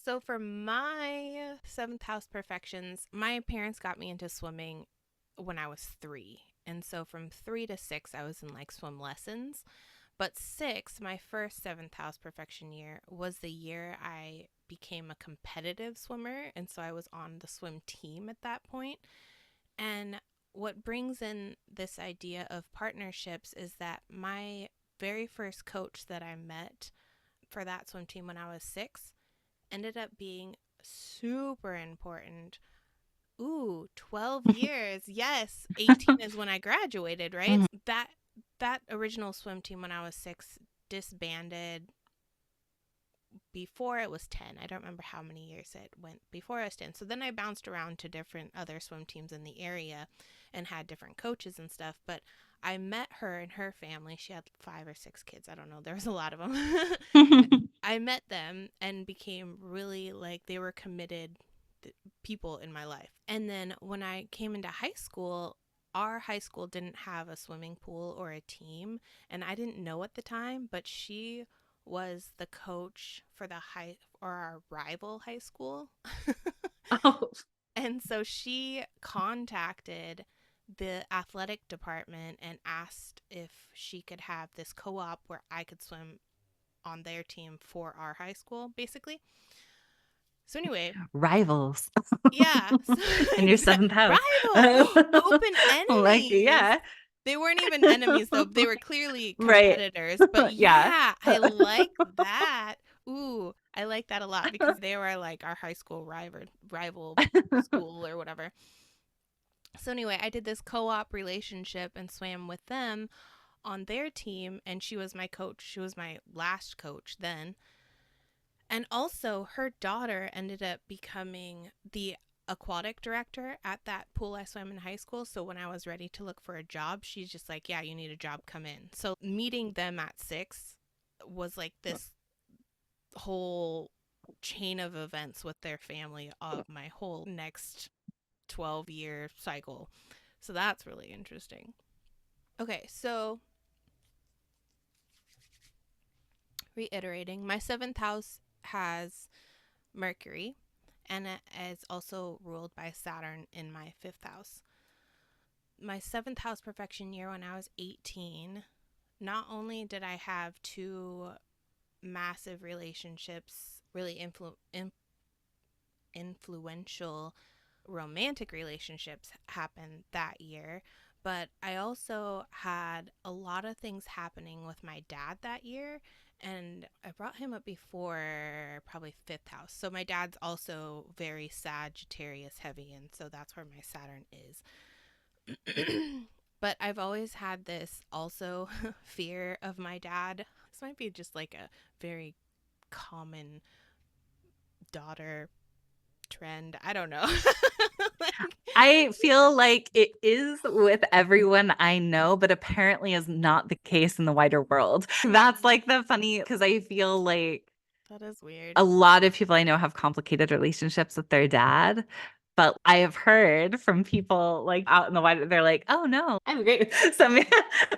So for my seventh house perfections, my parents got me into swimming when I was 3. And so from 3 to 6, I was in like swim lessons. But 6, my first seventh house perfection year, was the year I became a competitive swimmer. And so I was on the swim team at that point. And what brings in this idea of partnerships is that my very first coach that I met for that swim team when I was 6 ended up being super important. Ooh, 12 years. Yes, 18 is when I graduated, right? Mm-hmm. That original swim team when I was 6 disbanded before it was 10. I don't remember how many years it went before I was 10. So then I bounced around to different other swim teams in the area and had different coaches and stuff. But I met her and her family. She had 5 or 6 kids. I don't know. There was a lot of them. I met them and became really like they were committed people in my life. And then when I came into high school, our high school didn't have a swimming pool or a team, and I didn't know at the time, but she was the coach for the high or our rival high school. Oh. And so she contacted the athletic department and asked if she could have this co-op where I could swim on their team for our high school, basically. So anyway, Rivals yeah, so in your seventh house. rival, open Like, enemies. yeah. They weren't even enemies though. They were clearly Right. competitors. But Yeah. yeah, I like that. Ooh, I like that a lot because they were like our high school rival school or whatever. So anyway, I did this co-op relationship and swam with them on their team, and she was my coach. She was my last coach then. And also, her daughter ended up becoming the aquatic director at that pool I swam in high school. So when I was ready to look for a job, she's just like, yeah, you need a job, come in. So meeting them at 6 was like this whole chain of events with their family of my whole next 12-year cycle. So that's really interesting. Okay, so reiterating, my seventh house has Mercury, and it is also ruled by Saturn in my fifth house. My seventh house perfection year when I was 18, not only did I have 2 massive relationships, really influential romantic relationships happen that year, But I also had a lot of things happening with my dad that year. And I brought him up before probably fifth house. So my dad's also very Sagittarius heavy. And so that's where my Saturn is. But I've always had this also fear of my dad. This might be just like a very common daughter trend. I don't know. Like, I feel like it is with everyone I know, but apparently is not the case in the wider world. That's like the funny, because I feel like that is weird. a lot of people I know have complicated relationships with their dad. But I have heard from people like out in the wider, they're like, oh no, I'm great. So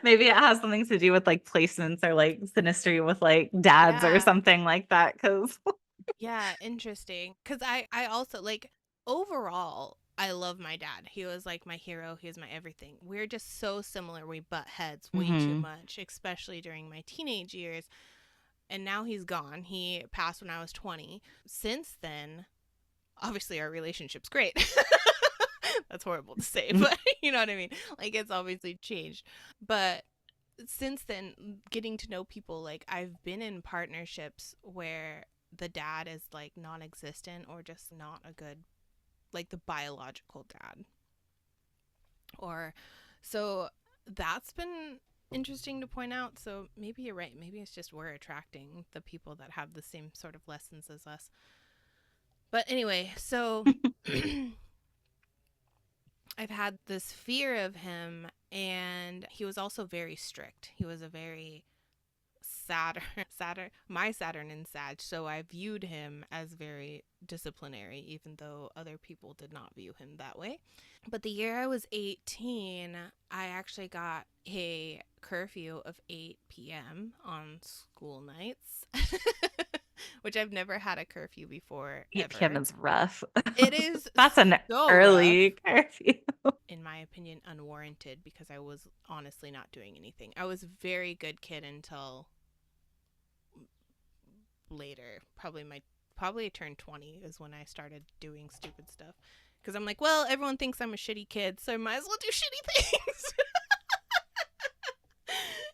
maybe it has something to do with like placements or like synastry with like dads or Yeah. something like that. Cause Yeah, interesting. Cuz I also like overall I love my dad. He was like my hero. He was my everything. We're just so similar. We butt heads way too hmm much, especially during my teenage years. And now he's gone. He passed when I was 20. Since then, obviously our relationship's great. That's horrible to say, but you know what I mean? Like it's obviously changed. But since then, getting to know people, like I've been in partnerships where the dad is like non-existent or just not a good, like the biological dad. Or so that's been interesting to point out. So maybe you're right. Maybe it's just we're attracting the people that have the same sort of lessons as us. But anyway, so I've had this fear of him, and he was also very strict. He was a very Saturn, Saturn, my Saturn in Sag, so I viewed him as very disciplinary, even though other people did not view him that way. But the year I was 18, I actually got a curfew of 8 p.m. on school nights, which I've never had a curfew before, 8 p.m. ever. is rough. It is That's an so rough, early curfew. in my opinion, unwarranted because I was honestly not doing anything. I was a very good kid until later. Probably I turned 20 is when I started doing stupid stuff. Because I'm like, well, everyone thinks I'm a shitty kid, so I might as well do shitty things.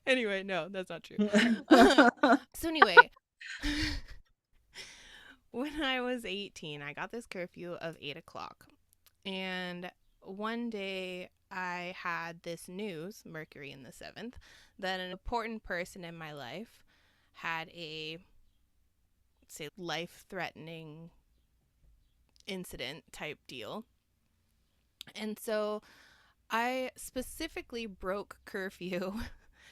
Anyway, no, that's not true. So anyway, when I was 18, I got this curfew of 8 o'clock. And one day I had this news, Mercury in the seventh, that an important person in my life had a, say, life threatening incident type deal. And so I specifically broke curfew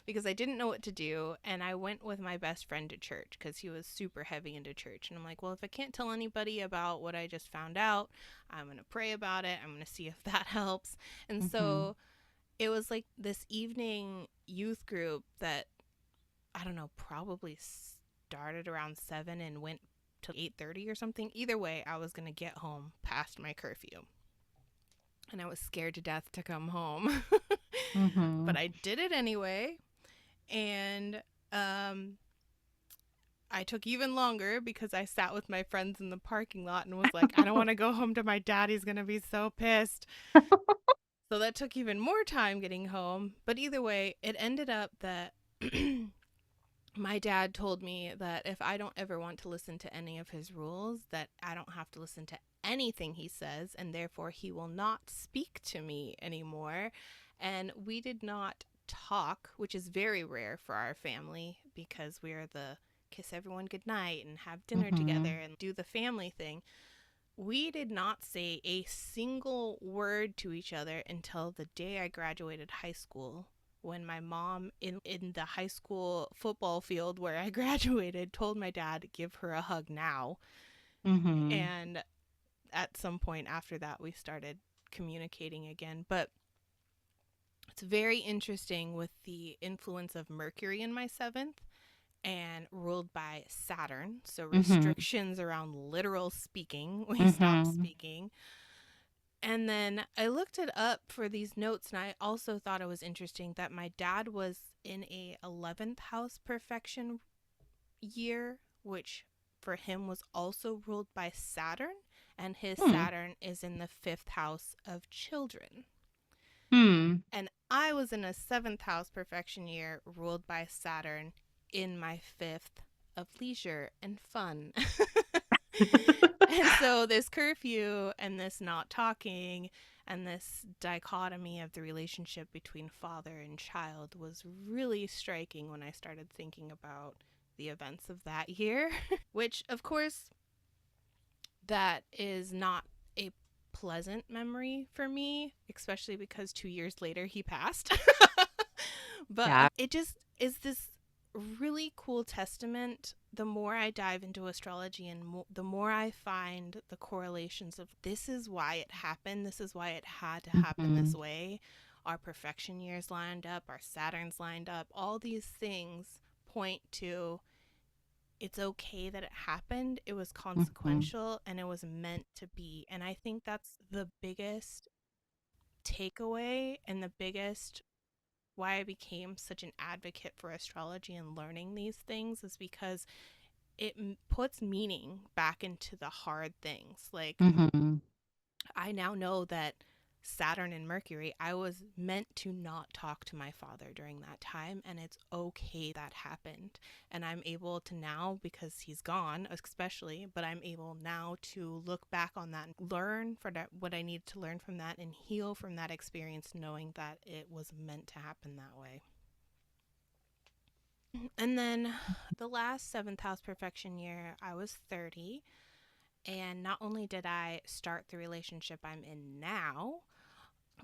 because I didn't know what to do. And I went with my best friend to church because he was super heavy into church. And I'm like, well, if I can't tell anybody about what I just found out, I'm going to pray about it. I'm going to see if that helps. And hmm so it was like this evening youth group that, I don't know, probably started around 7 and went till 8:30 or something. Either way, I was going to get home past my curfew. And I was scared to death to come home. hmm But I did it anyway. And I took even longer because I sat with my friends in the parking lot and was like, I don't want to go home to my dad. He's going to be so pissed. So that took even more time getting home. But either way, it ended up that my dad told me that if I don't ever want to listen to any of his rules, that I don't have to listen to anything he says, and therefore he will not speak to me anymore. And we did not talk, which is very rare for our family because we're the kiss everyone goodnight and have dinner hmm together and do the family thing. We did not say a single word to each other until the day I graduated high school, when my mom in the high school football field where I graduated told my dad, give her a hug now. hmm And at some point after that, we started communicating again. But it's very interesting with the influence of Mercury in my seventh and ruled by Saturn. So hmm restrictions around literal speaking. We stopped hmm speaking. And then I looked it up for these notes, and I also thought it was interesting that my dad was in a 11th house perfection year, which for him was also ruled by Saturn, and his Hmm. Saturn is in the 5th house of children. Hmm. And I was in a seventh house perfection year ruled by Saturn in my fifth of leisure and fun. And so this curfew and this not talking and this dichotomy of the relationship between father and child was really striking when I started thinking about the events of that year, which, of course, that is not a pleasant memory for me, especially because 2 years later he passed. But Yeah. it just is this really cool testament. The more I dive into astrology and the more I find the correlations of this is why it happened, this is why it had to happen Mm-hmm. this way. Our perfection years lined up, our Saturns lined up, all these things point to it's okay that it happened. It was Mm-hmm. consequential and it was meant to be. And I think that's the biggest takeaway and the biggest why I became such an advocate for astrology and learning these things is because it puts meaning back into the hard things. Like, Mm-hmm. I now know that Saturn and Mercury, I was meant to not talk to my father during that time, and it's okay that happened. And I'm able to now, because he's gone, especially, but I'm able now to look back on that and learn for that, what I need to learn from that and heal from that experience, knowing that it was meant to happen that way. And then the last seventh house perfection year, I was 30. And not only did I start the relationship I'm in now,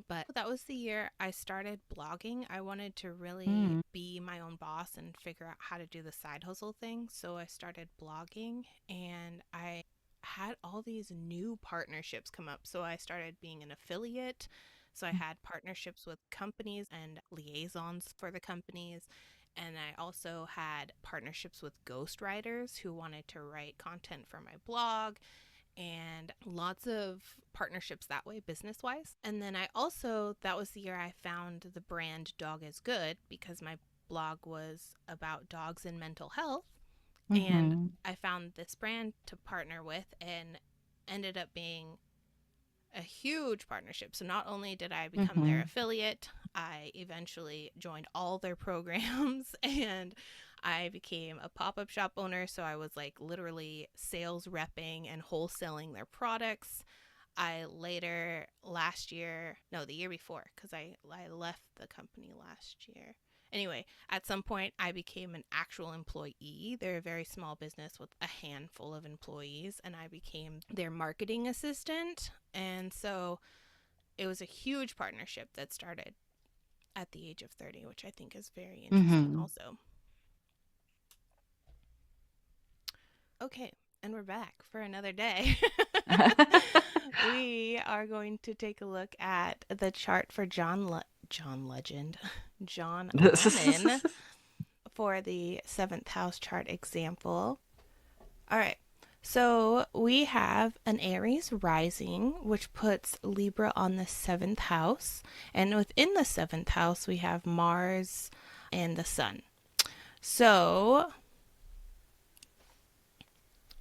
but that was the year I started blogging. I wanted to really Mm-hmm. be my own boss and figure out how to do the side hustle thing. So I started blogging and I had all these new partnerships come up. So I started being an affiliate. So I had partnerships with companies and liaisons for the companies. And I also had partnerships with ghostwriters who wanted to write content for my blog and lots of partnerships that way, business wise. And then I also, that was the year I found the brand Dog is Good because my blog was about dogs and mental health. And Mm-hmm. I found this brand to partner with and ended up being a huge partnership. So not only did I become their Mm-hmm. affiliate, I eventually joined all their programs and I became a pop up shop owner. So I was like literally sales repping and wholesaling their products. I later, last year, no, the year before, because I left the company last year. Anyway, at some point, I became an actual employee. They're a very small business with a handful of employees, and I became their marketing assistant. And so it was a huge partnership that started at the age of 30, which I think is very interesting, Mm-hmm. also. Okay, and we're back for another day. We are going to take a look at the chart for John Legend, John Lennon for the seventh house chart example. All right. So we have an Aries rising, which puts Libra on the seventh house. And within the seventh house, we have Mars and the Sun. So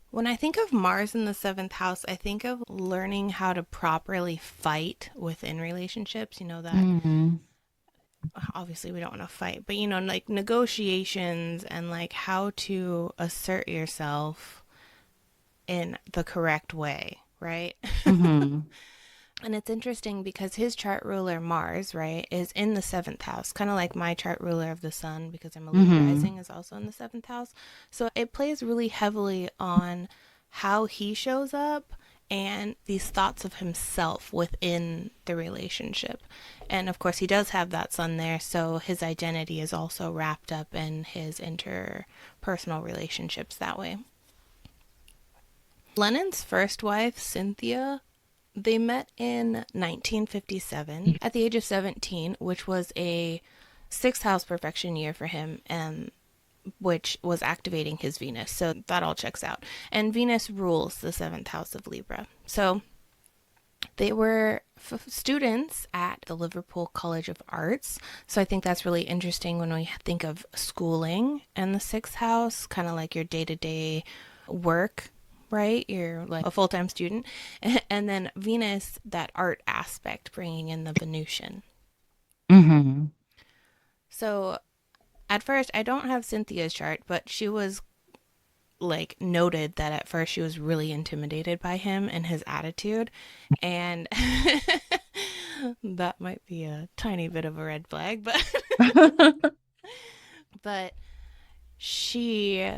when I think of Mars in the seventh house, I think of learning how to properly fight within relationships. You know, that Mm-hmm. obviously we don't want to fight, but you know, like negotiations and like how to assert yourself in the correct way, right? Mm-hmm. And it's interesting because his chart ruler, Mars, right, is in the seventh house, kind of like my chart ruler of the sun, because I'm a Leo Mm-hmm. rising, is also in the seventh house. So it plays really heavily on how he shows up and these thoughts of himself within the relationship. And of course, he does have that sun there, so his identity is also wrapped up in his interpersonal relationships that way. Lennon's first wife, Cynthia, they met in 1957 at the age of 17, which was a sixth house perfection year for him, and which was activating his Venus. So that all checks out. And Venus rules the seventh house of Libra. So they were students at the Liverpool College of Arts. So I think that's really interesting when we think of schooling and the sixth house, kind of like your day to day work, right? You're like a full time student. And then Venus, that art aspect, bringing in the Venusian. Mm-hmm. So at first, I don't have Cynthia's chart, but she was like noted that at first she was really intimidated by him and his attitude. And that might be a tiny bit of a red flag, but she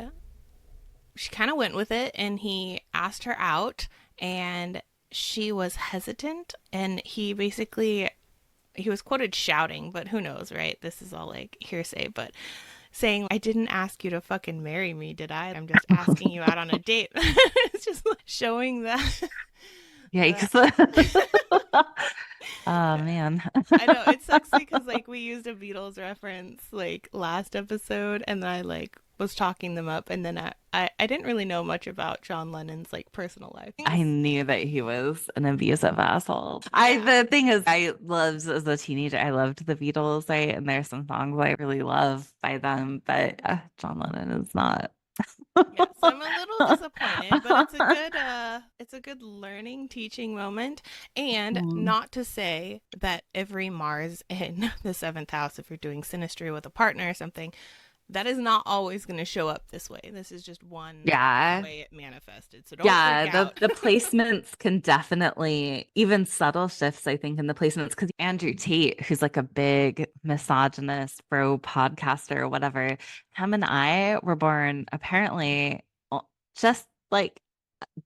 she kind of went with it and he asked her out and she was hesitant and he was quoted shouting, but who knows, right? This is all like hearsay, but saying, I didn't ask you to fucking marry me, did I? I'm just asking you out on a date. It's just like showing that. that. Yikes. Oh man. I know it sucks because like we used a Beatles reference like last episode, and then I like was talking them up, and then I didn't really know much about John Lennon's like personal life. I knew that he was an abusive asshole. Yeah. The thing is, I loved as a teenager, I loved the Beatles, right? And there's some songs I really love by them, but John Lennon is not. Yeah, so I'm a little disappointed, but it's a good learning teaching moment. And Mm. not to say that every Mars in the seventh house, if you're doing synastry with a partner or something, that is not always going to show up this way. This is just one Yeah. way it manifested. So don't Yeah, freak the out. the placements can definitely even subtle shifts, I think, in the placements because Andrew Tate, who's like a big misogynist bro podcaster or whatever, him and I were born apparently just like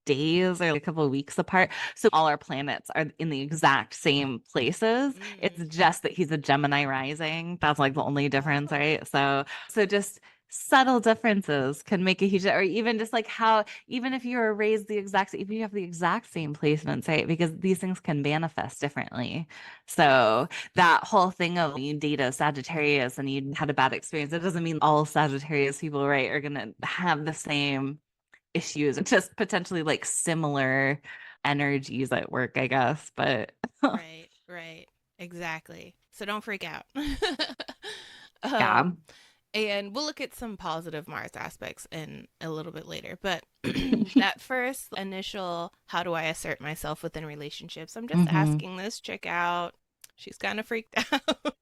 days or like a couple of weeks apart. So all our planets are in the exact same places. It's Mm. just that he's a Gemini rising. That's like the only difference, Oh, right? So just subtle differences can make a huge, or even just like how, even if you were raised the exact, even if you have the exact same placements, right? Because these things can manifest differently. yes. So that whole thing of you date a Sagittarius and you had a bad experience, it doesn't mean all Sagittarius people, right, are going to have the same issues, just potentially like similar energies at work, I guess. But Right, right. Exactly. So don't freak out. yeah. um, and we'll look at some positive Mars aspects in a little bit later. But that first initial, how do I assert myself within relationships? I'm just Mm-hmm. asking this chick out. She's kind of freaked out.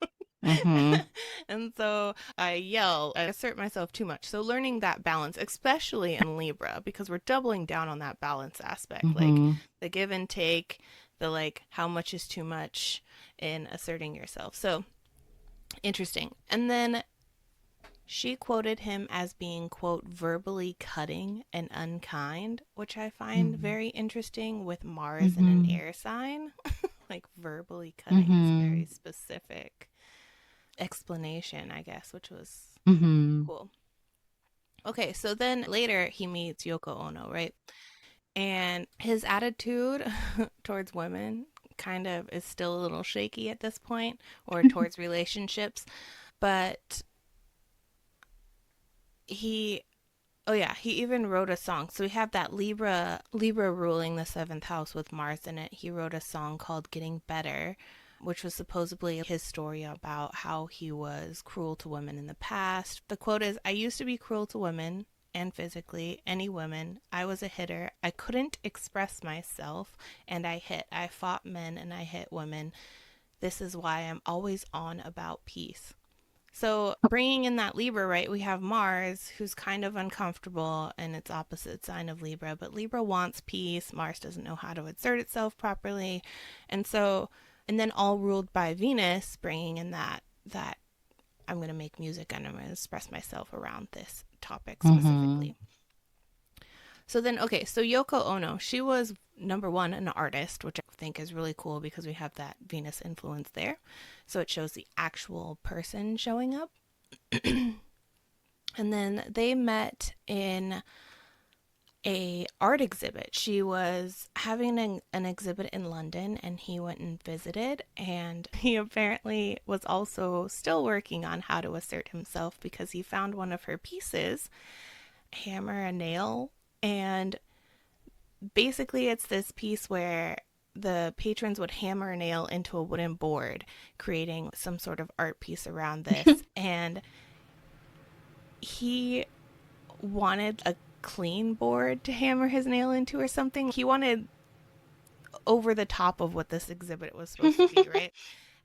Mm-hmm. And so I yell, I assert myself too much. So learning that balance, especially in Libra, because we're doubling down on that balance aspect, like Mm-hmm. the give and take, the like how much is too much in asserting yourself. So interesting. And then she quoted him as being, quote, verbally cutting and unkind, which I find very interesting with Mars in an Mm-hmm. air sign. Like, verbally cutting is a Mm-hmm. very specific explanation, I guess, which was Mm-hmm. cool. Okay, so then later he meets Yoko Ono, right? And his attitude towards women kind of is still a little shaky at this point, or towards relationships. But he oh yeah, he even wrote a song. So we have that Libra ruling the seventh house with Mars in it. He wrote a song called Getting Better, which was supposedly his story about how he was cruel to women in the past. The quote is, I used to be cruel to women and physically, any women. I was a hitter. I couldn't express myself and I hit. I fought men and I hit women. This is why I'm always on about peace. So, bringing in that Libra, right, we have Mars, who's kind of uncomfortable and its opposite sign of Libra, but Libra wants peace. Mars doesn't know how to assert itself properly. And so, and then all ruled by Venus, bringing in that I'm going to make music and I'm going to express myself around this topic Mm-hmm. specifically. So then, okay, so Yoko Ono, she was number one, an artist, which I think is really cool because we have that Venus influence there. So it shows the actual person showing up. And then they met in a art exhibit. She was having an exhibit in London and he went and visited and he apparently was also still working on how to assert himself because he found one of her pieces, hammer a nail, and basically it's this piece where the patrons would hammer a nail into a wooden board, creating some sort of art piece around this. And he wanted a clean board to hammer his nail into or something. He wanted over the top of what this exhibit was supposed to be, right?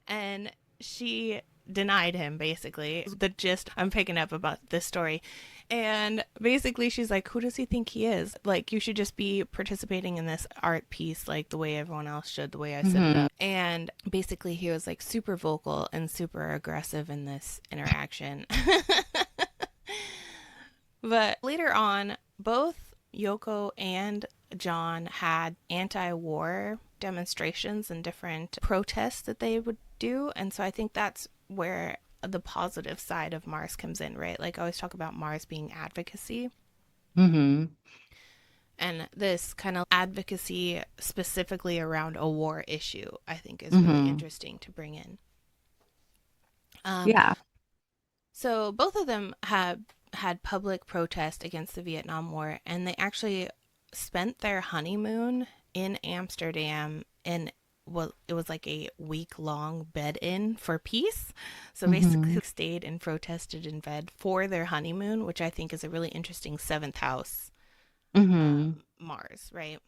And she denied him, basically. The gist I'm picking up about this story. And basically, she's like, who does he think he is? Like, you should just be participating in this art piece like the way everyone else should, the way I set it Hmm. up. And basically, he was like super vocal and super aggressive in this interaction. But later on, both Yoko and John had anti war demonstrations and different protests that they would do. And so I think that's where the positive side of Mars comes in, right? Like I always talk about Mars being advocacy. Hmm. And this kind of advocacy specifically around a war issue, I think is really Hmm. interesting to bring in. Um, Yeah. so both of them have had public protest against the Vietnam War, and they actually spent their honeymoon in Amsterdam in, well, it was like a week long bed in for peace. So Hmm. basically stayed and protested in bed for their honeymoon, which I think is a really interesting seventh house Hmm. Mars, right?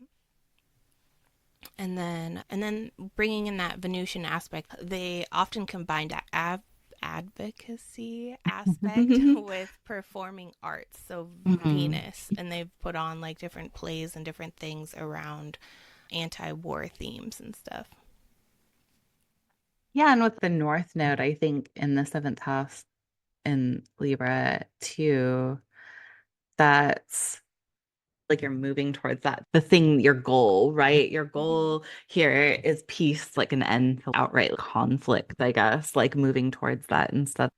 And then bringing in that Venusian aspect, they often combined advocacy aspect with performing arts. So Hmm. Venus, and they've put on like different plays and different things around anti-war themes and stuff. Yeah, and with the North Node, I think in the seventh house in Libra too, that's like you're moving towards that, the thing, your goal, right? Your Mm-hmm. goal here is peace, like an end to outright conflict, I guess, like moving towards that instead.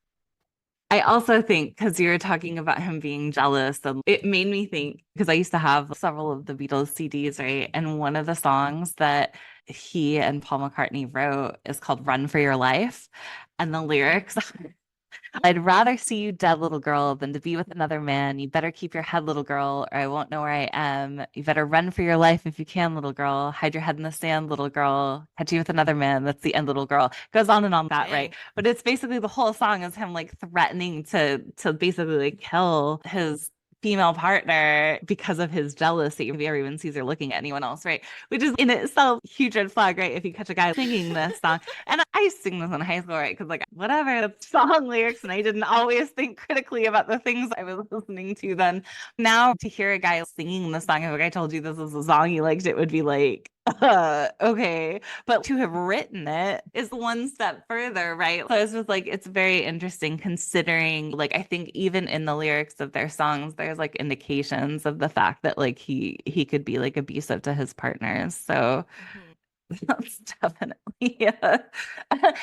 I also think because you were talking about him being jealous, and it made me think because I used to have several of the Beatles CDs, right? And one of the songs that he and Paul McCartney wrote is called Run for Your Life. And the lyrics I'd rather see you dead, little girl, than to be with another man. You better keep your head, little girl, or I won't know where I am. You better run for your life if you can, little girl. Hide your head in the sand, little girl. Catch you with another man. That's the end, little girl. Goes on and on that, right? Dang. But it's basically the whole song is him like threatening to basically like kill his female partner because of his jealousy. Everyone sees her looking at anyone else, right? Which is in itself a huge red flag, right? If you catch a guy singing this song. And I sing this in high school, right? Because like whatever, the song lyrics, and I didn't always think critically about the things I was listening to then. Now to hear a guy singing the song, if a guy told you this is a song you liked, it would be like, okay. But to have written it is one step further, right? So it's just like it's very interesting considering like I think even in the lyrics of their songs, there's like indications of the fact that like he could be like abusive to his partners. So Mm-hmm. that's definitely, yeah.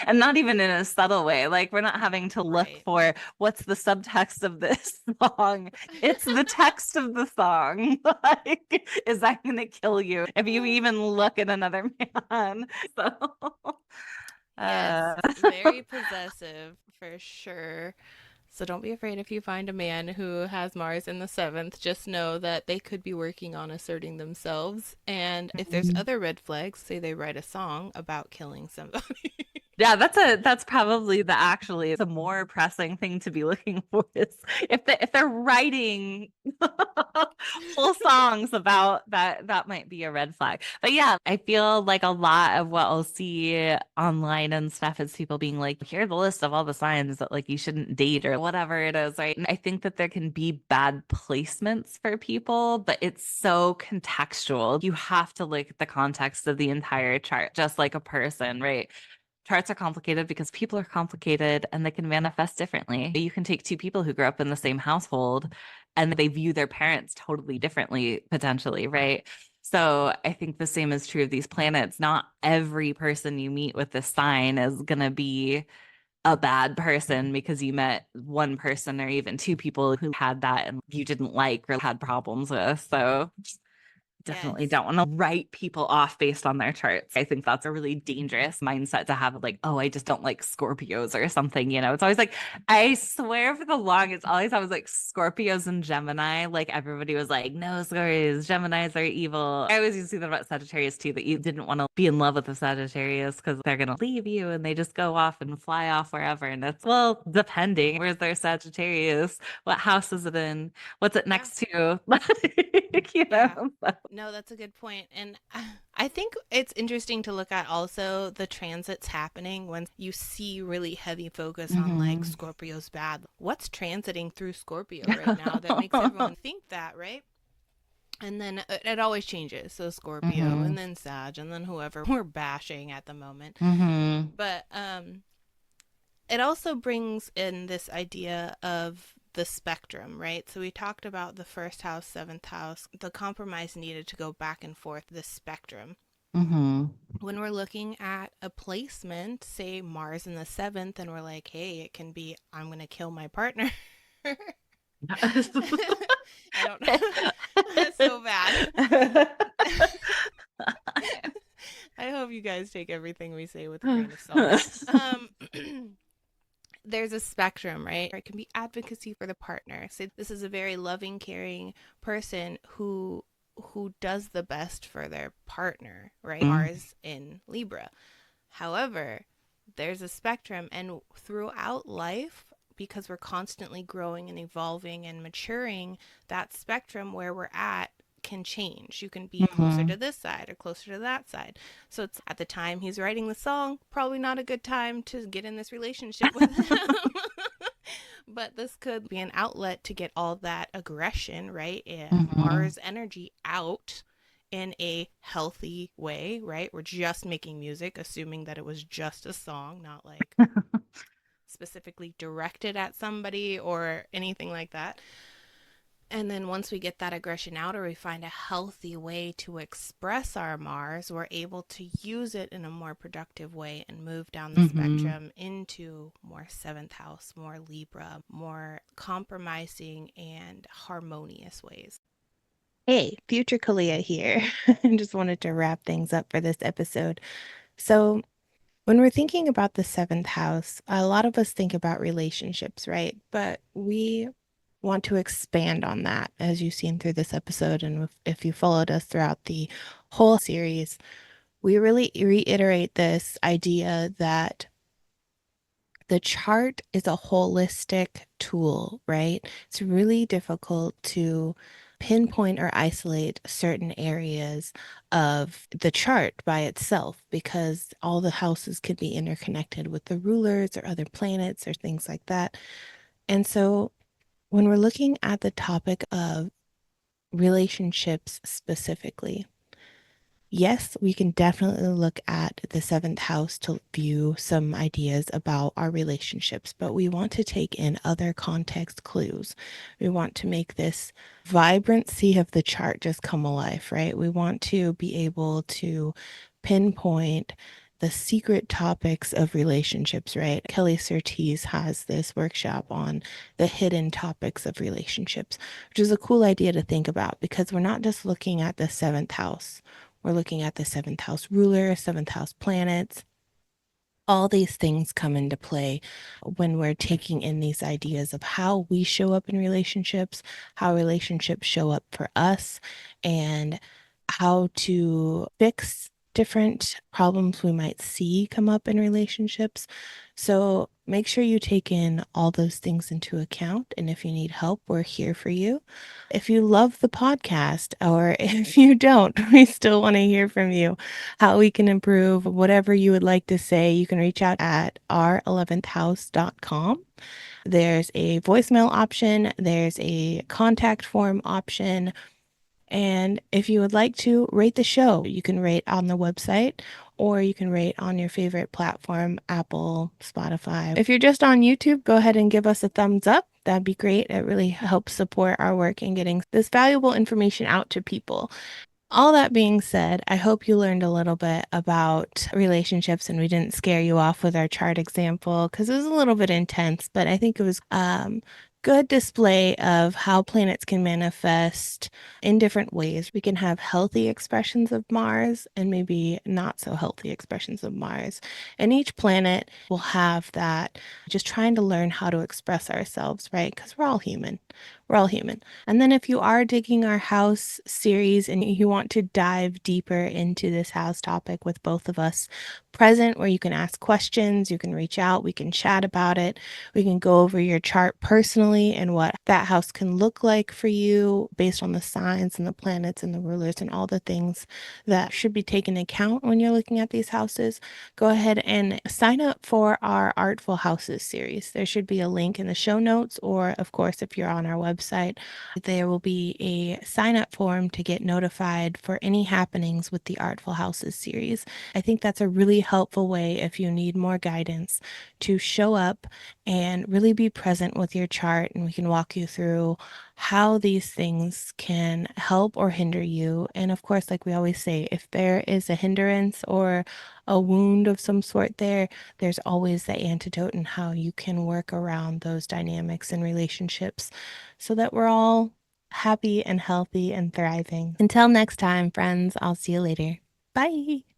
And not even in a subtle way. Like we're not having to look Right. for what's the subtext of this song. It's the text of the song. Like, is that going to kill you if you even look at another man? So, Yes, uh, very possessive for sure. So don't be afraid if you find a man who has Mars in the seventh. Just know that they could be working on asserting themselves. And if there's other red flags, say they write a song about killing somebody. yeah, that's probably the more pressing thing to be looking for is if they're writing whole songs about that, that might be a red flag. But yeah, I feel like a lot of what I'll see online and stuff is people being like, here's the list of all the signs that like you shouldn't date or whatever it is, right? And I think that there can be bad placements for people, but it's so contextual. You have to look at the context of the entire chart, just like a person, right? Charts are complicated because people are complicated and they can manifest differently. You can take two people who grew up in the same household and they view their parents totally differently, potentially, right? So I think the same is true of these planets. Not every person you meet with this sign is going to be a bad person because you met one person or even two people who had that and you didn't like or had problems with. So definitely Yes. don't want to write people off based on their charts. I think that's a really dangerous mindset to have, like, oh, I just don't like Scorpios or something. You know, it's always like, I swear for the longest, always I was like Scorpios and Gemini. Like everybody was like, no, Scorpios, Geminis are evil. I always used to see that about Sagittarius too, that you didn't want to be in love with a Sagittarius because they're going to leave you and they just go off and fly off wherever. And it's, well, depending. Where's their Sagittarius? What house is it in? What's it Yeah. next to? Like, you Yeah. know? No, that's a good point. And I think it's interesting to look at also the transits happening when you see really heavy focus on like Mm-hmm. Scorpio's bad. What's transiting through Scorpio right now that makes everyone think that, right? And then it always changes. So Scorpio Mm-hmm. and then Sag and then whoever we're bashing at the moment. Mm-hmm. But it also brings in this idea of the spectrum, right? So we talked about the first house, seventh house, the compromise needed to go back and forth, the spectrum. Mm-hmm. When we're looking at a placement, say Mars in the seventh, and we're like, hey, it can be, I'm going to kill my partner. I don't know. That's so bad. I hope you guys take everything we say with a grain of salt. Um, there's a spectrum, right? It can be advocacy for the partner. So this is a very loving, caring person who does the best for their partner, right? Mm. Mars in Libra. However, there's a spectrum, and throughout life, because we're constantly growing and evolving and maturing, that spectrum where we're at can change. You can be closer Mm-hmm. to this side or closer to that side. So it's at the time he's writing the song, probably not a good time to get in this relationship with him. But this could be an outlet to get all that aggression, right? And Mm-hmm. Mars energy out in a healthy way, right? We're just making music, assuming that it was just a song, not like specifically directed at somebody or anything like that. And then once we get that aggression out, or we find a healthy way to express our Mars, we're able to use it in a more productive way and move down the Mm-hmm. spectrum into more seventh house, more Libra, more compromising and harmonious ways. Hey, future Kalia here. I just wanted to wrap things up for this episode. So, when we're thinking about the seventh house, a lot of us think about relationships, right? But we want to expand on that, as you've seen through this episode. And if you followed us throughout the whole series, we really reiterate this idea that the chart is a holistic tool, right? It's really difficult to pinpoint or isolate certain areas of the chart by itself because all the houses could be interconnected with the rulers or other planets or things like that. And so when we're looking at the topic of relationships specifically, yes, we can definitely look at the seventh house to view some ideas about our relationships, but we want to take in other context clues. We want to make this vibrancy of the chart just come alive, right? We want to be able to pinpoint the secret topics of relationships, right? Kelly Surtees has this workshop on the hidden topics of relationships, which is a cool idea to think about because we're not just looking at the seventh house. We're looking at the seventh house ruler, seventh house planets. All these things come into play when we're taking in these ideas of how we show up in relationships, how relationships show up for us, and how to fix different problems we might see come up in relationships. So make sure you take in all those things into account. And if you need help, we're here for you. If you love the podcast, or if you don't, we still want to hear from you how we can improve, whatever you would like to say. You can reach out at our11thhouse.com. There's a voicemail option, there's a contact form option. And if you would like to rate the show, you can rate on the website or you can rate on your favorite platform, Apple, Spotify. If you're just on YouTube, go ahead and give us a thumbs up. That'd be great. It really helps support our work in getting this valuable information out to people. All that being said, I hope you learned a little bit about relationships and we didn't scare you off with our chart example because it was a little bit intense, but I think it was good display of how planets can manifest in different ways. We can have healthy expressions of Mars and maybe not so healthy expressions of Mars. And each planet will have that, just trying to learn how to express ourselves, right? Because we're all human. We're all human. And then if you are digging our house series and you want to dive deeper into this house topic with both of us present, where you can ask questions, you can reach out, we can chat about it, we can go over your chart personally and what that house can look like for you based on the signs and the planets and the rulers and all the things that should be taken into account when you're looking at these houses. Go ahead and sign up for our Artful Houses series. There should be a link in the show notes, or of course, if you're on our website, there will be a sign up form to get notified for any happenings with the Artful Houses series. I think that's a really helpful way if you need more guidance to show up and really be present with your chart, and we can walk you through how these things can help or hinder you. And of course, like we always say, if there is a hindrance or a wound of some sort there, there's always the antidote and how you can work around those dynamics and relationships so that we're all happy and healthy and thriving. Until next time, friends, I'll see you later. Bye.